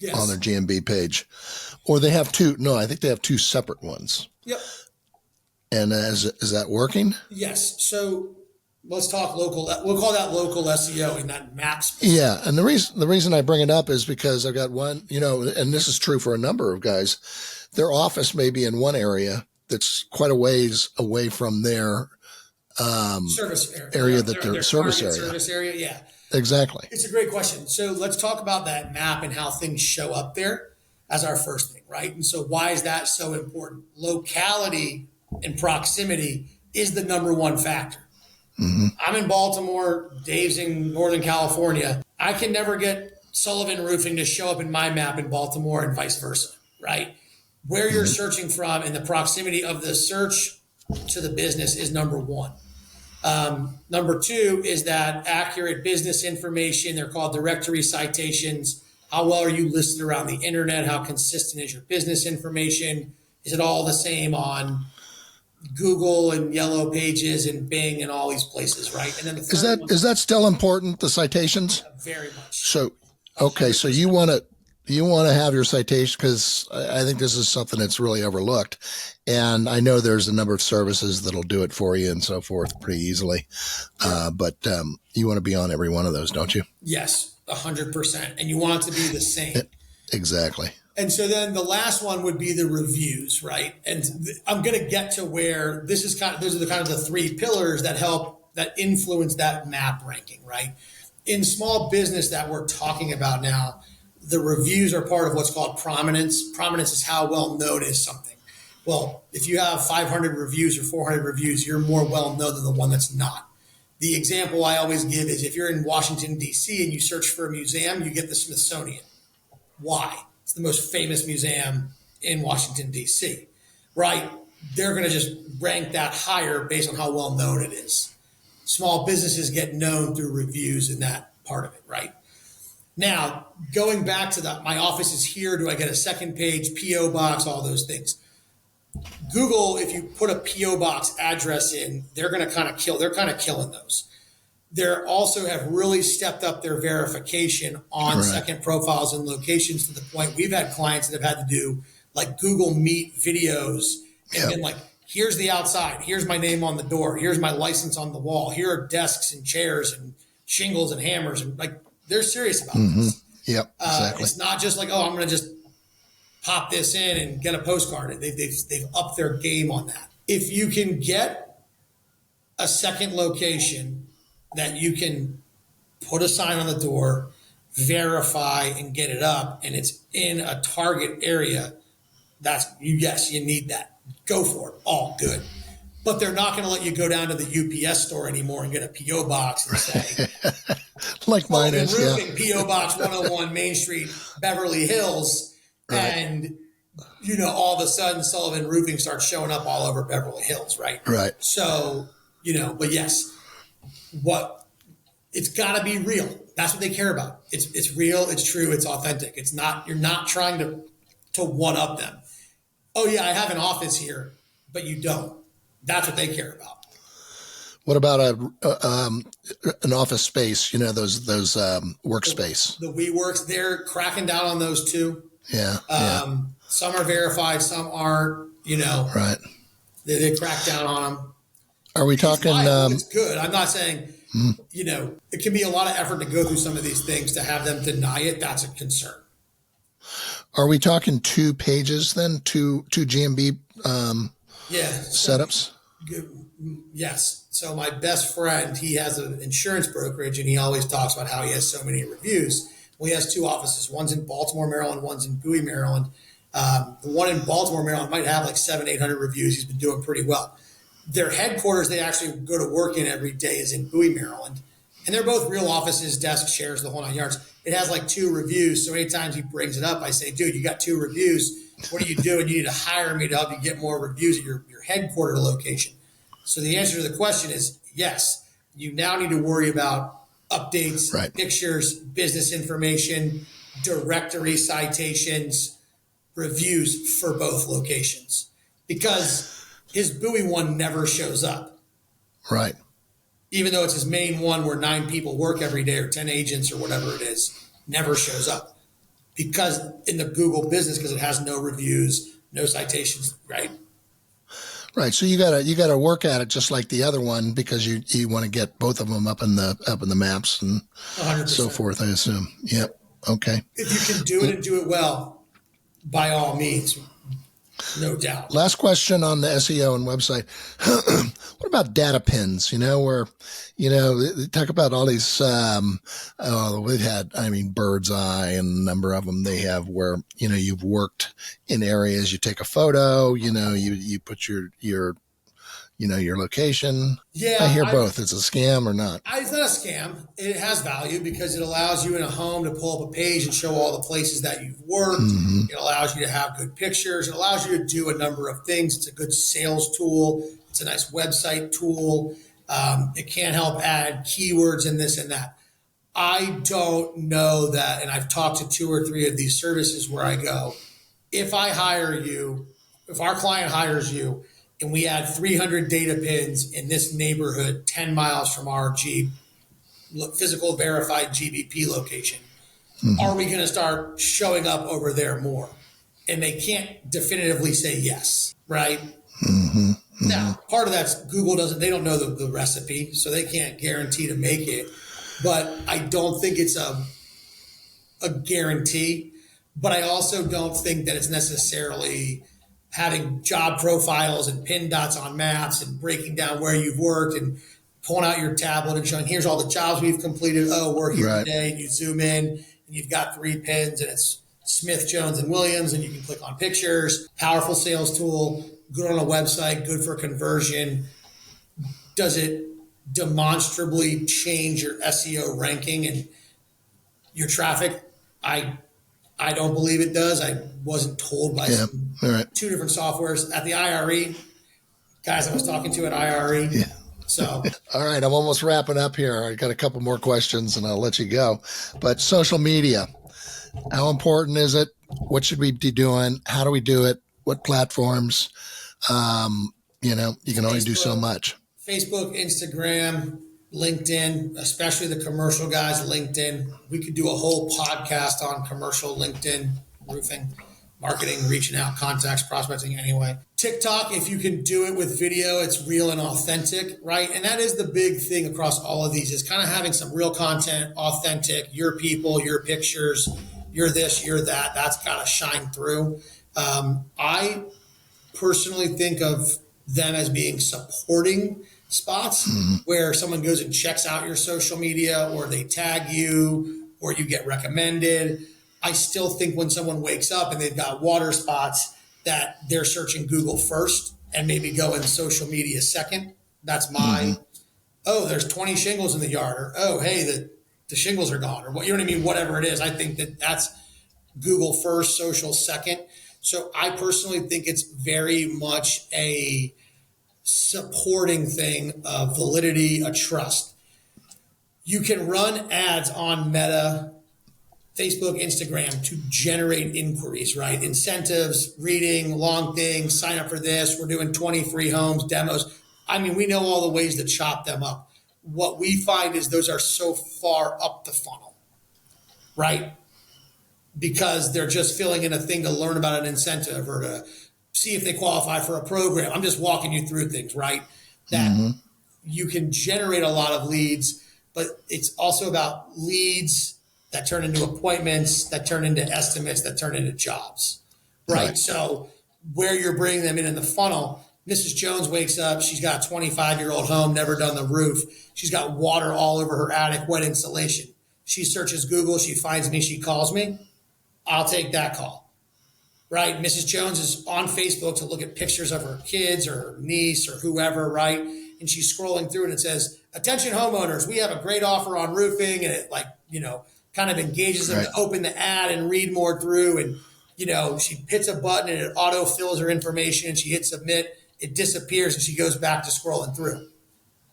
Speaker 2: GMB page, or they have two. No, I think they have two separate ones.
Speaker 3: Yep.
Speaker 2: And is that working?
Speaker 3: Yes. So let's talk local. We'll call that local SEO in that maps.
Speaker 2: Yeah. And the reason I bring it up is because I've got one, and this is true for a number of guys, their office may be in one area that's quite a ways away from their
Speaker 3: service area.
Speaker 2: Their service area.
Speaker 3: Service area. Yeah.
Speaker 2: Exactly.
Speaker 3: It's a great question. So let's talk about that map and how things show up there as our first thing, right? And so why is that so important? Locality and proximity is the number one factor. I'm in Baltimore, Dave's in Northern California. I can never get Sullivan Roofing to show up in my map in Baltimore and vice versa, right? Where you're searching from and the proximity of the search to the business is number one. Number two is that accurate business information. They're called directory citations. How well are you listed around the internet? How consistent is your business information? Is it all the same on Google and Yellow Pages and Bing and all these places, right? And then
Speaker 2: is that still important, the citations?
Speaker 3: Very much.
Speaker 2: So, okay, so you want to have your citation, because I think this is something that's really overlooked, and I know there's a number of services that'll do it for you and so forth pretty easily, but you want to be on every one of those, don't you?
Speaker 3: Yes, 100%, and you want it to be the same.
Speaker 2: Exactly.
Speaker 3: And so then the last one would be the reviews, right? And I'm going to get to where those are the three pillars that influence that map ranking, right? In small business that we're talking about now, the reviews are part of what's called prominence. Prominence is how well known is something. Well, if you have 500 reviews or 400 reviews, you're more well known than the one that's not. The example I always give is if you're in Washington, D.C. and you search for a museum, you get the Smithsonian. Why? It's the most famous museum in Washington, D.C., right? They're going to just rank that higher based on how well known it is. Small businesses get known through reviews in that part of it, right? Now, going back to my office is here. Do I get a second page, P.O. box, all those things? Google, if you put a P.O. box address in, they're kind of killing those. They also have really stepped up their verification on
Speaker 2: Correct.
Speaker 3: second profiles and locations to the point we've had clients that have had to do like Google Meet videos and been like, here's the outside, here's my name on the door, here's my license on the wall, here are desks and chairs and shingles and hammers, and like they're serious about this.
Speaker 2: Yep, exactly.
Speaker 3: It's not just like, oh, I'm going to just pop this in and get a postcard. They've upped their game on that. If you can get a second location that you can put a sign on the door, verify, and get it up, and it's in a target area, you need that. Go for it. All good. But they're not going to let you go down to the UPS store anymore and get a P.O. box and say,
Speaker 2: like mine is,
Speaker 3: Roofing, P.O. Box 101 Main Street, Beverly Hills. Right. And, all of a sudden Sullivan Roofing starts showing up all over Beverly Hills, right?
Speaker 2: Right.
Speaker 3: So, but yes, it's got to be real. That's what they care about. It's real, it's true, it's authentic. It's not, you're not trying to one up them. Oh yeah, I have an office here, but you don't. That's what they care about.
Speaker 2: What about an office space? Those workspace.
Speaker 3: The WeWorks, they're cracking down on those too.
Speaker 2: Yeah.
Speaker 3: Some are verified, some aren't.
Speaker 2: Right.
Speaker 3: They crack down on them.
Speaker 2: Are we talking?
Speaker 3: It's good. I'm not saying. It can be a lot of effort to go through some of these things to have them deny it. That's a concern.
Speaker 2: Are we talking 2 pages then? Two GMB setups?
Speaker 3: Yes. So my best friend, he has an insurance brokerage, and he always talks about how he has so many reviews. Well, he has 2 offices. One's in Baltimore, Maryland. One's in Bowie, Maryland. The one in Baltimore, Maryland might have like 700-800 reviews. He's been doing pretty well. Their headquarters they actually go to work in every day is in Bowie, Maryland. And they're both real offices, desks, chairs, the whole 9 yards. It has like 2 reviews. So anytime he brings it up, I say, dude, you got 2 reviews. What are you doing? You need to hire me to help you get more reviews at your headquarter location. So the answer to the question is yes. You now need to worry about updates,
Speaker 2: right.
Speaker 3: Pictures, business information, directory citations, reviews for both locations. Because his Bowie one never shows up.
Speaker 2: Right.
Speaker 3: Even though it's his main one where 9 people work every day or 10 agents or whatever it is, never shows up. Because in the Google business, because it has no reviews, no citations, right?
Speaker 2: Right. So you gotta work at it just like the other one because you want to get both of them up in the maps and
Speaker 3: 100%.
Speaker 2: So forth, I assume. Yep. Okay.
Speaker 3: If you can do it and do it well, by all means. No doubt.
Speaker 2: Last question on the SEO and website. What about data pins? Where, they talk about all these, we've had, Bird's Eye and a number of them they have where, you've worked in areas, you take a photo, you put your your location?
Speaker 3: Yeah,
Speaker 2: I hear both. It's a scam or not?
Speaker 3: It's not a scam. It has value because it allows you in a home to pull up a page and show all the places that you've worked. It allows you to have good pictures. It allows you to do a number of things. It's a good sales tool. It's a nice website tool. It can help add keywords and this and that. I don't know that, and I've talked to 2 or 3 of these services where I go, if I hire you, if our client hires you, and we add 300 data pins in this neighborhood 10 miles from our physical verified GBP location, are we going to start showing up over there more? And they can't definitively say yes, right? Now, part of that's Google they don't know the recipe, so they can't guarantee to make it. But I don't think it's a guarantee. But I also don't think that it's necessarily having job profiles and pin dots on maps and breaking down where you've worked and pulling out your tablet and showing, here's all the jobs we've completed. Oh, we're here today. And you zoom in and you've got 3 pins and it's Smith, Jones, and Williams, and you can click on pictures. Powerful sales tool, good on a website, good for conversion. Does it demonstrably change your SEO ranking and your traffic? I don't believe it does. I wasn't told by 2 different softwares at the IRE. Guys I was talking to at IRE.
Speaker 2: Yeah.
Speaker 3: So,
Speaker 2: all right, I'm almost wrapping up here. I got a couple more questions and I'll let you go. But social media, how important is it? What should we be doing? How do we do it? What platforms? You can only do so much.
Speaker 3: Facebook, Instagram, LinkedIn, especially the commercial guys, LinkedIn. We could do a whole podcast on commercial LinkedIn, roofing, marketing, reaching out, contacts, prospecting anyway. TikTok, if you can do it with video, it's real and authentic, right? And that is the big thing across all of these, is kind of having some real content, authentic, your people, your pictures, you're this, you're that. That's got to shine through. I personally think of them as being supporting spots where someone goes and checks out your social media, or they tag you, or you get recommended. I still think when someone wakes up and they've got water spots, that they're searching Google first and maybe go in social media second. That's my, oh, there's 20 shingles in the yard, or, oh, hey, the shingles are gone, or what, you know what I mean? Whatever it is. I think that's Google first, social second. So I personally think it's very much a supporting thing, a validity, a trust. You can run ads on Meta, Facebook, Instagram to generate inquiries, right? Incentives, reading, long things, sign up for this. We're doing 20 free homes, demos. I mean, we know all the ways to chop them up. What we find is those are so far up the funnel, right? Because they're just filling in a thing to learn about an incentive or to see if they qualify for a program. I'm just walking you through things, right? That you can generate a lot of leads, but it's also about leads that turn into appointments, that turn into estimates, that turn into jobs, right? So where you're bringing them in the funnel, Mrs. Jones wakes up, she's got a 25-year-old home, never done the roof. She's got water all over her attic, wet insulation. She searches Google, she finds me, she calls me. I'll take that call, right? Mrs. Jones is on Facebook to look at pictures of her kids or her niece or whoever, right? And she's scrolling through and it says, attention homeowners, we have a great offer on roofing. And it kind of engages them to open the ad and read more through. And, she hits a button and it auto fills her information and she hits submit, it disappears and she goes back to scrolling through.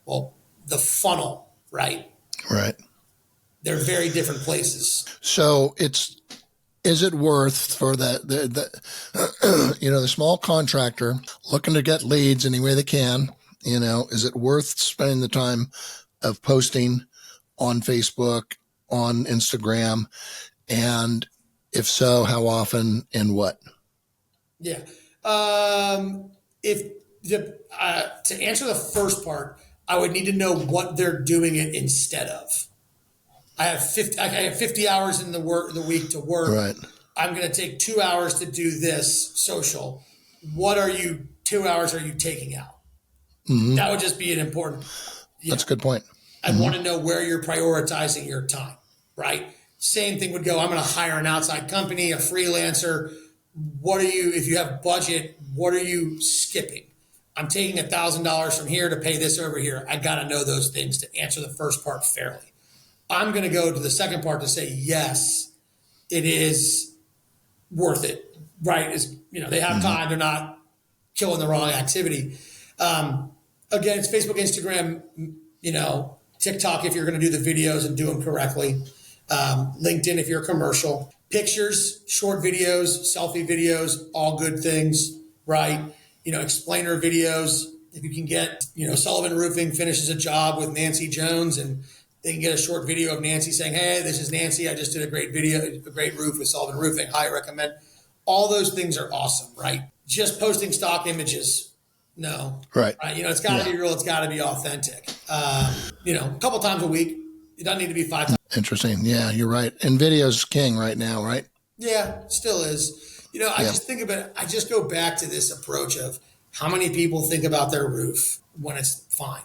Speaker 3: Well, the funnel, right?
Speaker 2: Right.
Speaker 3: They're very different places.
Speaker 2: So is it worth for the small contractor looking to get leads any way they can? Is it worth spending the time of posting on Facebook, on Instagram? And if so, how often and what?
Speaker 3: Yeah. To answer the first part, I would need to know what they're doing it instead of. I have 50 hours in the week to work. Right. I'm going to take 2 hours to do this social. What 2 hours are you taking out? That would just be an important.
Speaker 2: That's a good point.
Speaker 3: I'd want to know where you're prioritizing your time, right? Same thing would go, I'm going to hire an outside company, a freelancer. If you have budget, what are you skipping? I'm taking $1,000 from here to pay this over here. I got to know those things to answer the first part fairly. I'm going to go to the second part to say, yes, it is worth it, right? Is, they have time. They're not killing the wrong activity. Again, it's Facebook, Instagram, TikTok if you're going to do the videos and do them correctly. LinkedIn if you're commercial. Pictures, short videos, selfie videos, all good things, right? Explainer videos. If you can get, Sullivan Roofing finishes a job with Nancy Jones and they can get a short video of Nancy saying, hey, this is Nancy. I just did a great video, a great roof with Sullivan Roofing. Highly recommend. All those things are awesome, right? Just posting stock images. No.
Speaker 2: Right.
Speaker 3: It's got to be real. It's got to be authentic. A couple times a week. It doesn't need to be 5 times.
Speaker 2: Interesting. Yeah, you're right. And video's king right now, right?
Speaker 3: Yeah, still is. I just think about it. I just go back to this approach of how many people think about their roof when it's fine.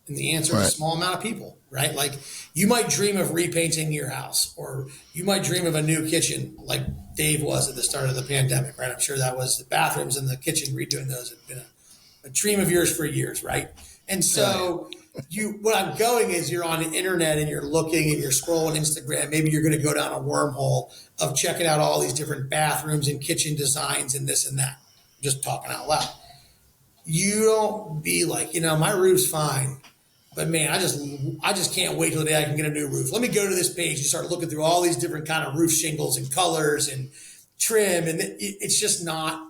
Speaker 3: And the answer is a small amount of people, right? Like you might dream of repainting your house or you might dream of a new kitchen like Dave was at the start of the pandemic, right? I'm sure that was the bathrooms and the kitchen, redoing those have been a dream of yours for years, right? And so what I'm going is you're on the internet and you're looking and you're scrolling Instagram. Maybe you're going to go down a wormhole of checking out all these different bathrooms and kitchen designs and this and that. I'm just talking out loud. You don't be like, my roof's fine. But man, I just can't wait till the day I can get a new roof. Let me go to this page and start looking through all these different kind of roof shingles and colors and trim. And it's just not,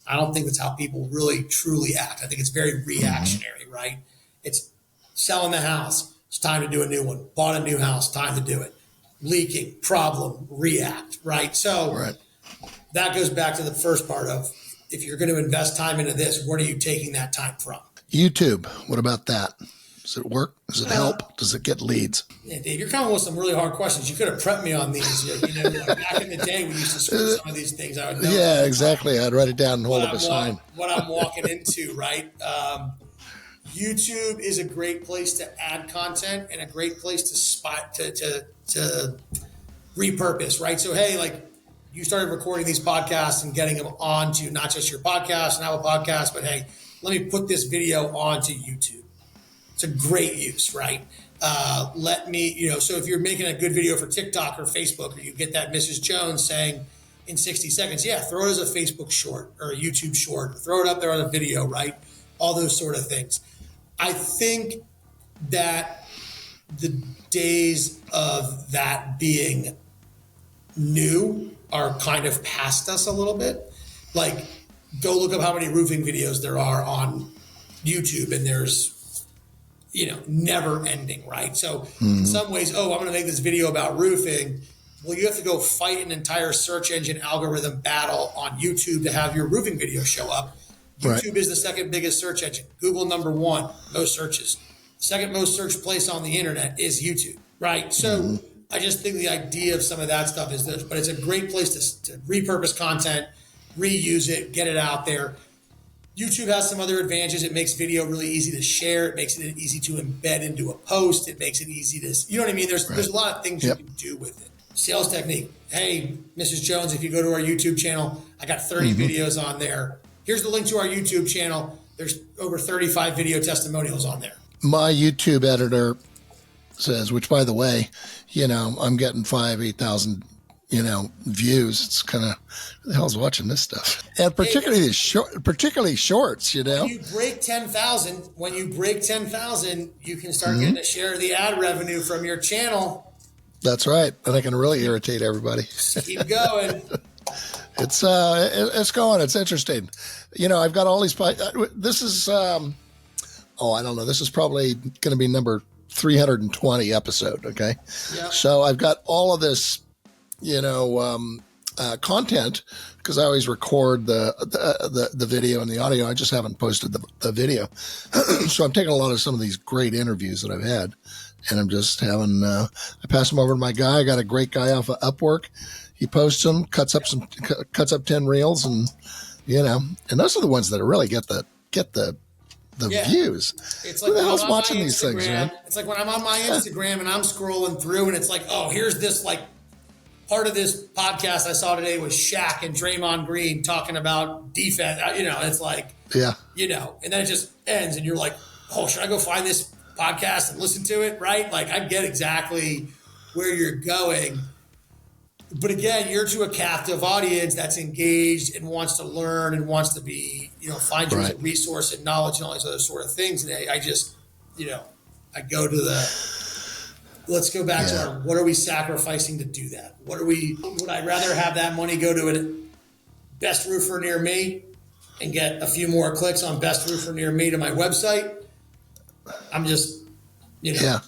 Speaker 3: I don't think that's how people really truly act. I think it's very reactionary, right? It's selling the house. It's time to do a new one. Bought a new house. Time to do it. Leaking, problem, react, right? So that goes back to the first part of if you're going to invest time into this, where are you taking that time from?
Speaker 2: YouTube. What about that? Does it work? Does it help? Does it get leads?
Speaker 3: Yeah, Dave, you're coming with some really hard questions. You could have prepped me on these. Back in the day, we used to screw some of these things. I would know.
Speaker 2: Yeah, exactly. I'd write it down and hold up a sign.
Speaker 3: What I'm walking into, right? YouTube is a great place to add content and a great place to repurpose, right? So, hey, like you started recording these podcasts and getting them onto not just your podcast and have a podcast, but hey, let me put this video onto YouTube. It's a great use, right? So if you're making a good video for TikTok or Facebook, or you get that Mrs. Jones saying in 60 seconds, throw it as a Facebook short or a YouTube short, or throw it up there on a video, right? All those sort of things. I think that the days of that being new are kind of past us a little bit. Like, go look up how many roofing videos there are on YouTube, and there's never ending, right? So in some ways, I'm going to make this video about roofing. Well, you have to go fight an entire search engine algorithm battle on YouTube to have your roofing video show up. YouTube is the second biggest search engine. Google number 1, most searches. Second most searched place on the internet is YouTube, right? So I just think the idea of some of that stuff is this, but it's a great place to repurpose content, reuse it, get it out there. YouTube has some other advantages. It makes video really easy to share. It makes it easy to embed into a post. It makes it easy to, you know what I mean? There's a lot of things you can do with it. Sales technique. Hey, Mrs. Jones, if you go to our YouTube channel, I got 30 videos on there. Here's the link to our YouTube channel. There's over 35 video testimonials on there. My
Speaker 2: YouTube editor says, which by the way, I'm getting 8,000 views. It's kind of, who the hell's watching this stuff? And particularly shorts, When you break 10,000, you can start getting a share of the ad revenue from your channel. That's right. And I can really irritate everybody. Just keep going. It's going. It's interesting. I've got all these, this is, I don't know. This is probably going to be number 320 episode. Okay. Yep. So I've got all of this, content, because I always record the video and the audio. I just haven't posted the video. So I'm taking a lot of some of these great interviews that I've had, and I'm just having, I pass them over to my guy. I got a great guy off of Upwork. He posts them, cuts up 10 reels, and, and those are the ones that really get the views. It's like, who the hell's watching these things, man? It's like when I'm on my Instagram and I'm scrolling through and it's like, oh, here's this like
Speaker 3: part of this podcast I saw today was Shaq and Draymond Green talking about defense. It's like, and then it just ends and you're like, oh, should I go find this podcast and listen to it? Right? Like, I get exactly where you're going. But again, you're to a captive audience that's engaged and wants to learn and wants to be, find you as a resource and knowledge and all these other sort of things. And I just, I go to let's go back to what are we sacrificing to do that? Would I rather have that money go to a best roofer near me and get a few more clicks on best roofer near me to my website? I'm just,
Speaker 2: Yeah,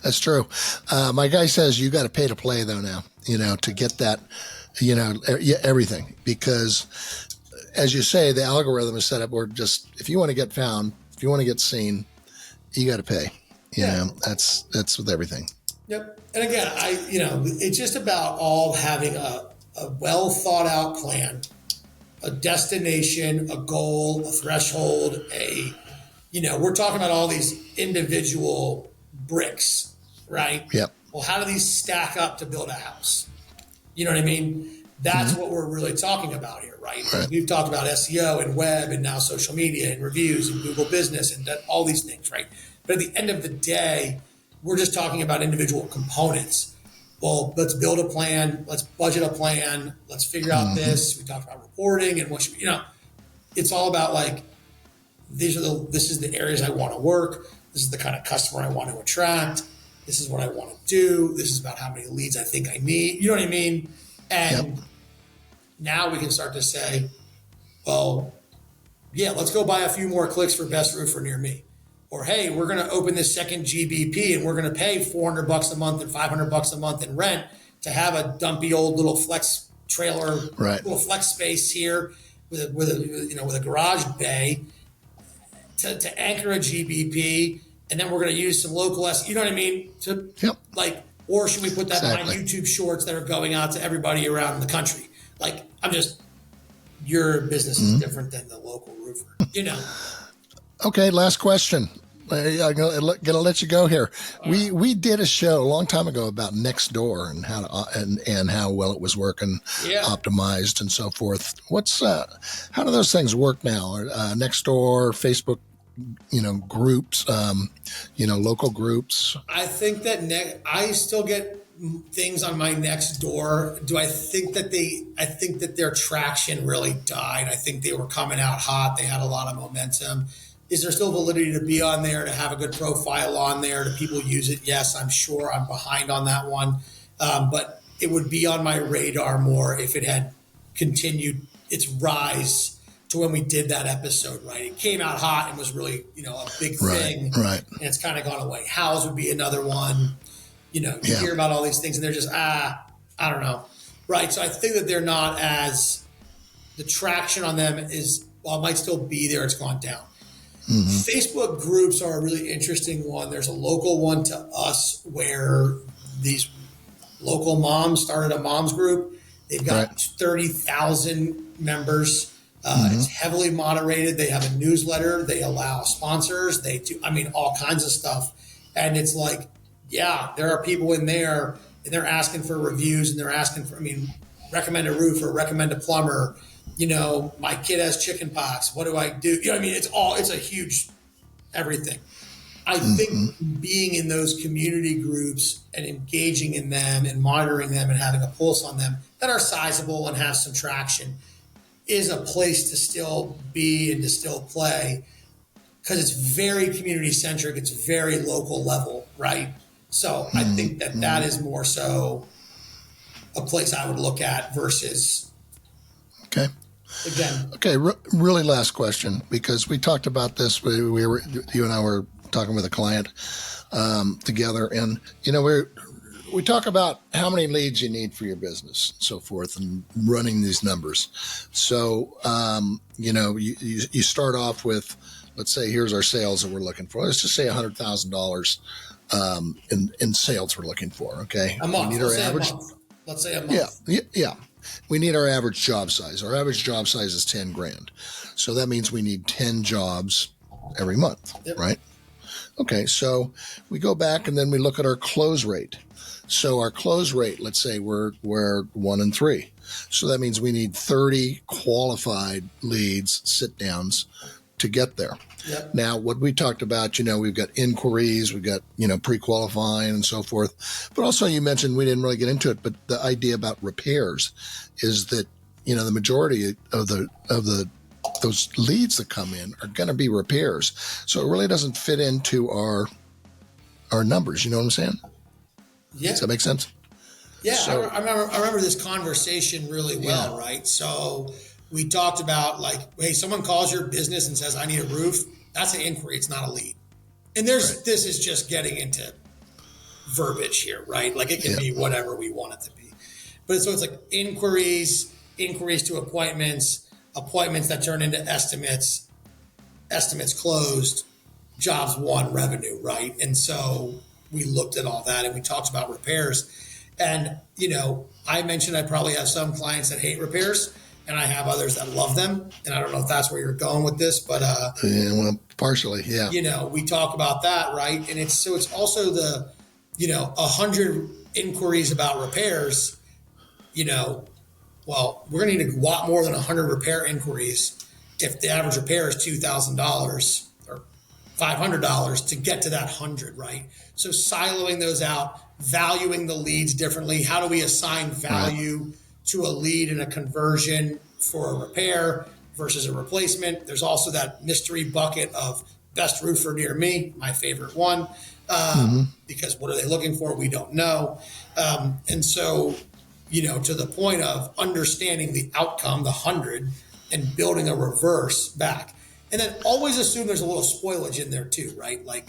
Speaker 2: that's true. My guy says you got to pay to play though now, to get that, everything, because as you say, the algorithm is set up where just, if you want to get found, if you want to get seen, you got to pay, that's with everything.
Speaker 3: Yep. And again, it's just about all having a well thought out plan, a destination, a goal, a threshold, we're talking about all these individual bricks, right?
Speaker 2: Yep.
Speaker 3: Well, how do these stack up to build a house? You know what I mean? That's what we're really talking about here, right? We've talked about SEO and web and now social media and reviews and Google Business and all these things, right? But at the end of the day, we're just talking about individual components. Well, let's build a plan. Let's budget a plan. Let's figure out this. We talked about reporting and it's all about like, this is the areas I want to work. This is the kind of customer I want to attract. This is what I want to do. This is about how many leads I think I need. You know what I mean? And now we can start to say, well, let's go buy a few more clicks for best roofer near me. Or, hey, we're going to open this second GBP and we're going to pay $400 a month and $500 a month in rent to have a dumpy old little flex trailer, little flex space here with a garage bay to anchor a GBP. And then we're going to use some local you know what I mean? Or should we put that behind YouTube shorts that are going out to everybody around the country? Like, your business is different than the local roofer,
Speaker 2: Okay, last question. I'm gonna let you go here. We did a show a long time ago about Nextdoor and how and how well it was working, optimized and so forth. How do those things work now? Nextdoor, Facebook, groups, local groups.
Speaker 3: I think that I still get things on my Nextdoor. Do I think that their traction really died? I think they were coming out hot. They had a lot of momentum. Is there still validity to be on there, to have a good profile on there? Do people use it? Yes, I'm sure. I'm behind on that one. But it would be on my radar more if it had continued its rise to when we did that episode, right? It came out hot and was really, a big thing.
Speaker 2: Right. And
Speaker 3: it's kind of gone away. House would be another one. You hear about all these things and they're just, I don't know. Right. So I think that they're not the traction on them is, while it might still be there, it's gone down. Facebook groups are a really interesting one. There's a local one to us where these local moms started a moms group. They've got 30,000 members. It's heavily moderated. They have a newsletter. They allow sponsors. They do, all kinds of stuff. And it's like, there are people in there and they're asking for reviews and they're asking for, recommend a roofer, recommend a plumber. My kid has chicken pox. What do I do? It's a huge everything. I think being in those community groups and engaging in them and monitoring them and having a pulse on them that are sizable and have some traction is a place to still be and to still play, because it's very community centric. It's very local level, right? So I think that is more so a place I would look at versus.
Speaker 2: Okay.
Speaker 3: Again.
Speaker 2: Okay. Really last question, because we talked about this. You and I were talking with a client together, and we talk about how many leads you need for your business and so forth, and running these numbers. So you start off with, let's say, here's our sales that we're looking for. Let's just say $100,000 in sales we're looking for. Okay,
Speaker 3: a month.
Speaker 2: We need our average.
Speaker 3: Let's say a month.
Speaker 2: Yeah. We need our average job size. Our average job size is $10,000. So that means we need 10 jobs every month, right? Okay. So we go back and then we look at our close rate. So our close rate, let's say we're 1 in 3. So that means we need 30 qualified leads, sit downs to get there.
Speaker 3: Yep.
Speaker 2: Now, what we talked about, we've got inquiries, we've got, pre-qualifying and so forth. But also you mentioned, we didn't really get into it, but the idea about repairs is that, the majority of those leads that come in are going to be repairs. So it really doesn't fit into our numbers. You know what I'm saying?
Speaker 3: Yeah.
Speaker 2: Does that make sense?
Speaker 3: Yeah.
Speaker 2: So,
Speaker 3: I remember this conversation really well, right? So we talked about hey, someone calls your business and says, I need a roof. That's an inquiry. It's not a lead. And this is just getting into verbiage here, right? Like it can be whatever we want it to be. But so it's like inquiries to appointments that turn into estimates closed, jobs won, revenue, right? And so we looked at all that and we talked about repairs. And, I mentioned I probably have some clients that hate repairs and I have others that love them. And I don't know if that's where you're going with this, but
Speaker 2: partially, yeah.
Speaker 3: We talk about that, right? And it's also the, 100 inquiries about repairs, well, we're going to need a lot more than 100 repair inquiries if the average repair is $2,000 or $500 to get to that 100, right? So siloing those out, valuing the leads differently. How do we assign value to a lead and a conversion for a repair versus a replacement? There's also that mystery bucket of best roofer near me, my favorite one, because what are they looking for? We don't know. And so, to the point of understanding the outcome, the 100, and building a reverse back. And then always assume there's a little spoilage in there too, right? Like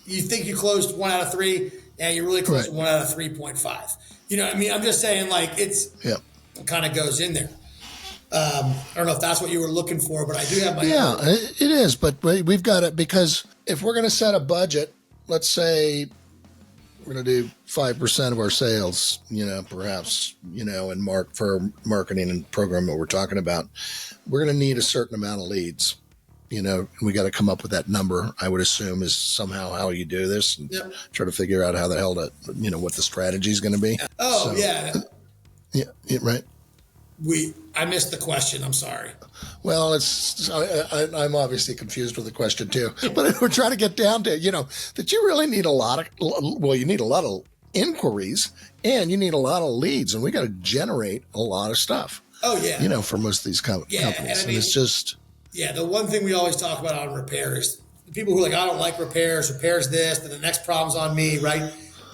Speaker 3: you think you closed 1 out of 3 and you really closed 1 out of 3.5. You know what I mean? I'm just saying it kind of goes in there. I don't know if that's what you were looking for, but I do have my
Speaker 2: it is, but we've got it because if we're going to set a budget, let's say we're going to do 5% of our sales, perhaps, and for marketing and program that we're talking about, we're going to need a certain amount of leads, and we got to come up with that number, I would assume is somehow how you do this and try to figure out how the hell to, what the strategy is going to be.
Speaker 3: Oh, so, yeah.
Speaker 2: Yeah, right.
Speaker 3: I missed the question. I'm sorry.
Speaker 2: Well, I'm obviously confused with the question too, but we're trying to get down to, that you really need you need a lot of inquiries and you need a lot of leads and we got to generate a lot of stuff.
Speaker 3: Oh yeah.
Speaker 2: For most of these companies.
Speaker 3: And
Speaker 2: it's just.
Speaker 3: Yeah. The one thing we always talk about on repairs, people who are like, I don't like repairs this, then the next problem's on me, right?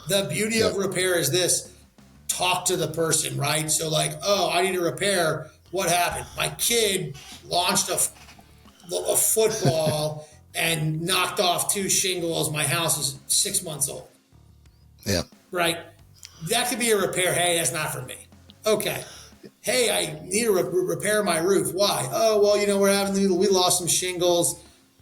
Speaker 3: The beauty of repair is this. Talk to the person, right? So I need a repair. What happened? My kid launched a football and knocked off 2 shingles. My house is 6 months old.
Speaker 2: Yeah.
Speaker 3: Right? That could be a repair. Hey, that's not for me. Okay. Hey, I need to repair my roof. Why? Oh, well, we lost some shingles.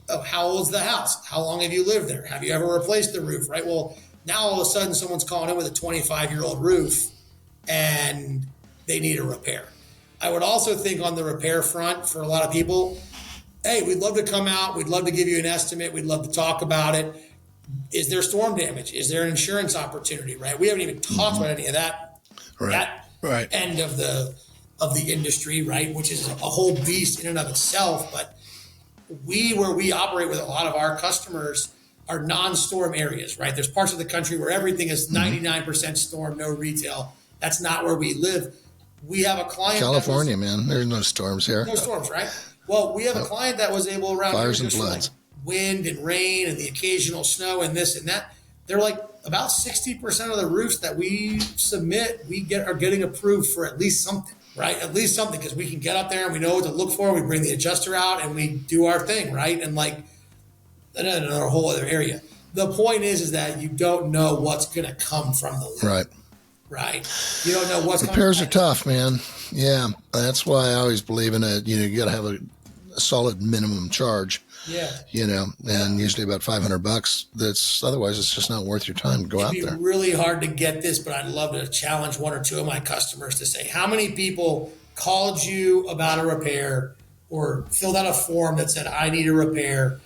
Speaker 3: Oh, how old's the house? How long have you lived there? Have you ever replaced the roof? Right? Well, now all of a sudden someone's calling in with a 25-year-old roof and they need a repair. I would also think on the repair front for a lot of people, hey, we'd love to come out. We'd love to give you an estimate. We'd love to talk about it. Is there storm damage? Is there an insurance opportunity, right? We haven't even talked about any of that, that end of the industry, right? Which is a whole beast in and of itself. But where we operate with a lot of our customers are non-storm areas, right? There's parts of the country where everything is 99% storm, no retail. That's not where we live. We have a client.
Speaker 2: California, man. There's no storms here.
Speaker 3: No storms, right? Well, we have a client that was able around
Speaker 2: fires and floods,
Speaker 3: wind and rain and the occasional snow and this and that. They're like about 60% of the roofs that we submit, are getting approved for at least something, right? At least something, because we can get up there and we know what to look for. We bring the adjuster out and we do our thing, right? And another whole other area. The point is that you don't know what's going to come from the lead. Right. You don't know what's
Speaker 2: repairs are tough, man. Yeah. That's why I always believe in it. You got to have a solid minimum charge.
Speaker 3: Yeah.
Speaker 2: And usually about $500. Otherwise it's just not worth your time to go out there.
Speaker 3: It'd be really hard to get this, but I'd love to challenge 1 or 2 of my customers to say, how many people called you about a repair or filled out a form that said, I need a repair,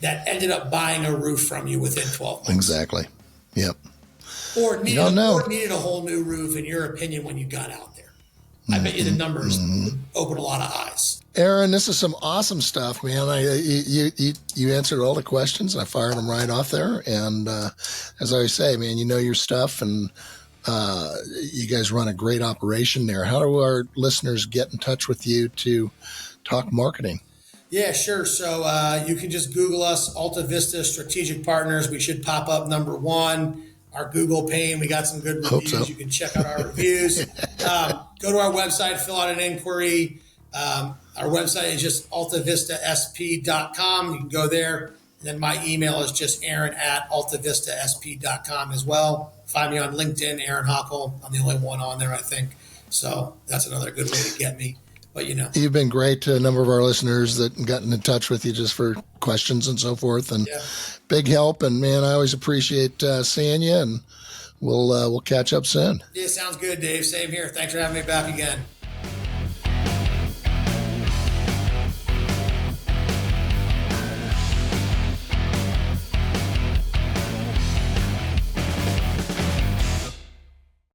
Speaker 3: that ended up buying a roof from you within 12 months?
Speaker 2: Exactly. Yep.
Speaker 3: Or needed a whole new roof, in your opinion, when you got out there. I bet you the numbers would open a lot of eyes.
Speaker 2: Aaron, this is some awesome stuff, man. You answered all the questions. I fired them right off there. And as I always say, man, you know your stuff, and you guys run a great operation there. How do our listeners get in touch with you to talk marketing?
Speaker 3: Yeah, sure. So you can just Google us, Alta Vista Strategic Partners. We should pop up number one. Our Google pane, we got some good reviews. So. You can check out our reviews. Go to our website, fill out an inquiry. Our website is just altavistasp.com. You can go there. And then my email is just aaron@altavistasp.com as well. Find me on LinkedIn, Aaron Hockel. I'm the only one on there, I think. So that's another good way to get me. But, you've
Speaker 2: been great to a number of our listeners that gotten in touch with you just for questions and so forth, and big help. And man, I always appreciate seeing you, and we'll catch up soon.
Speaker 3: Yeah, sounds good, Dave. Same here. Thanks for having me back again.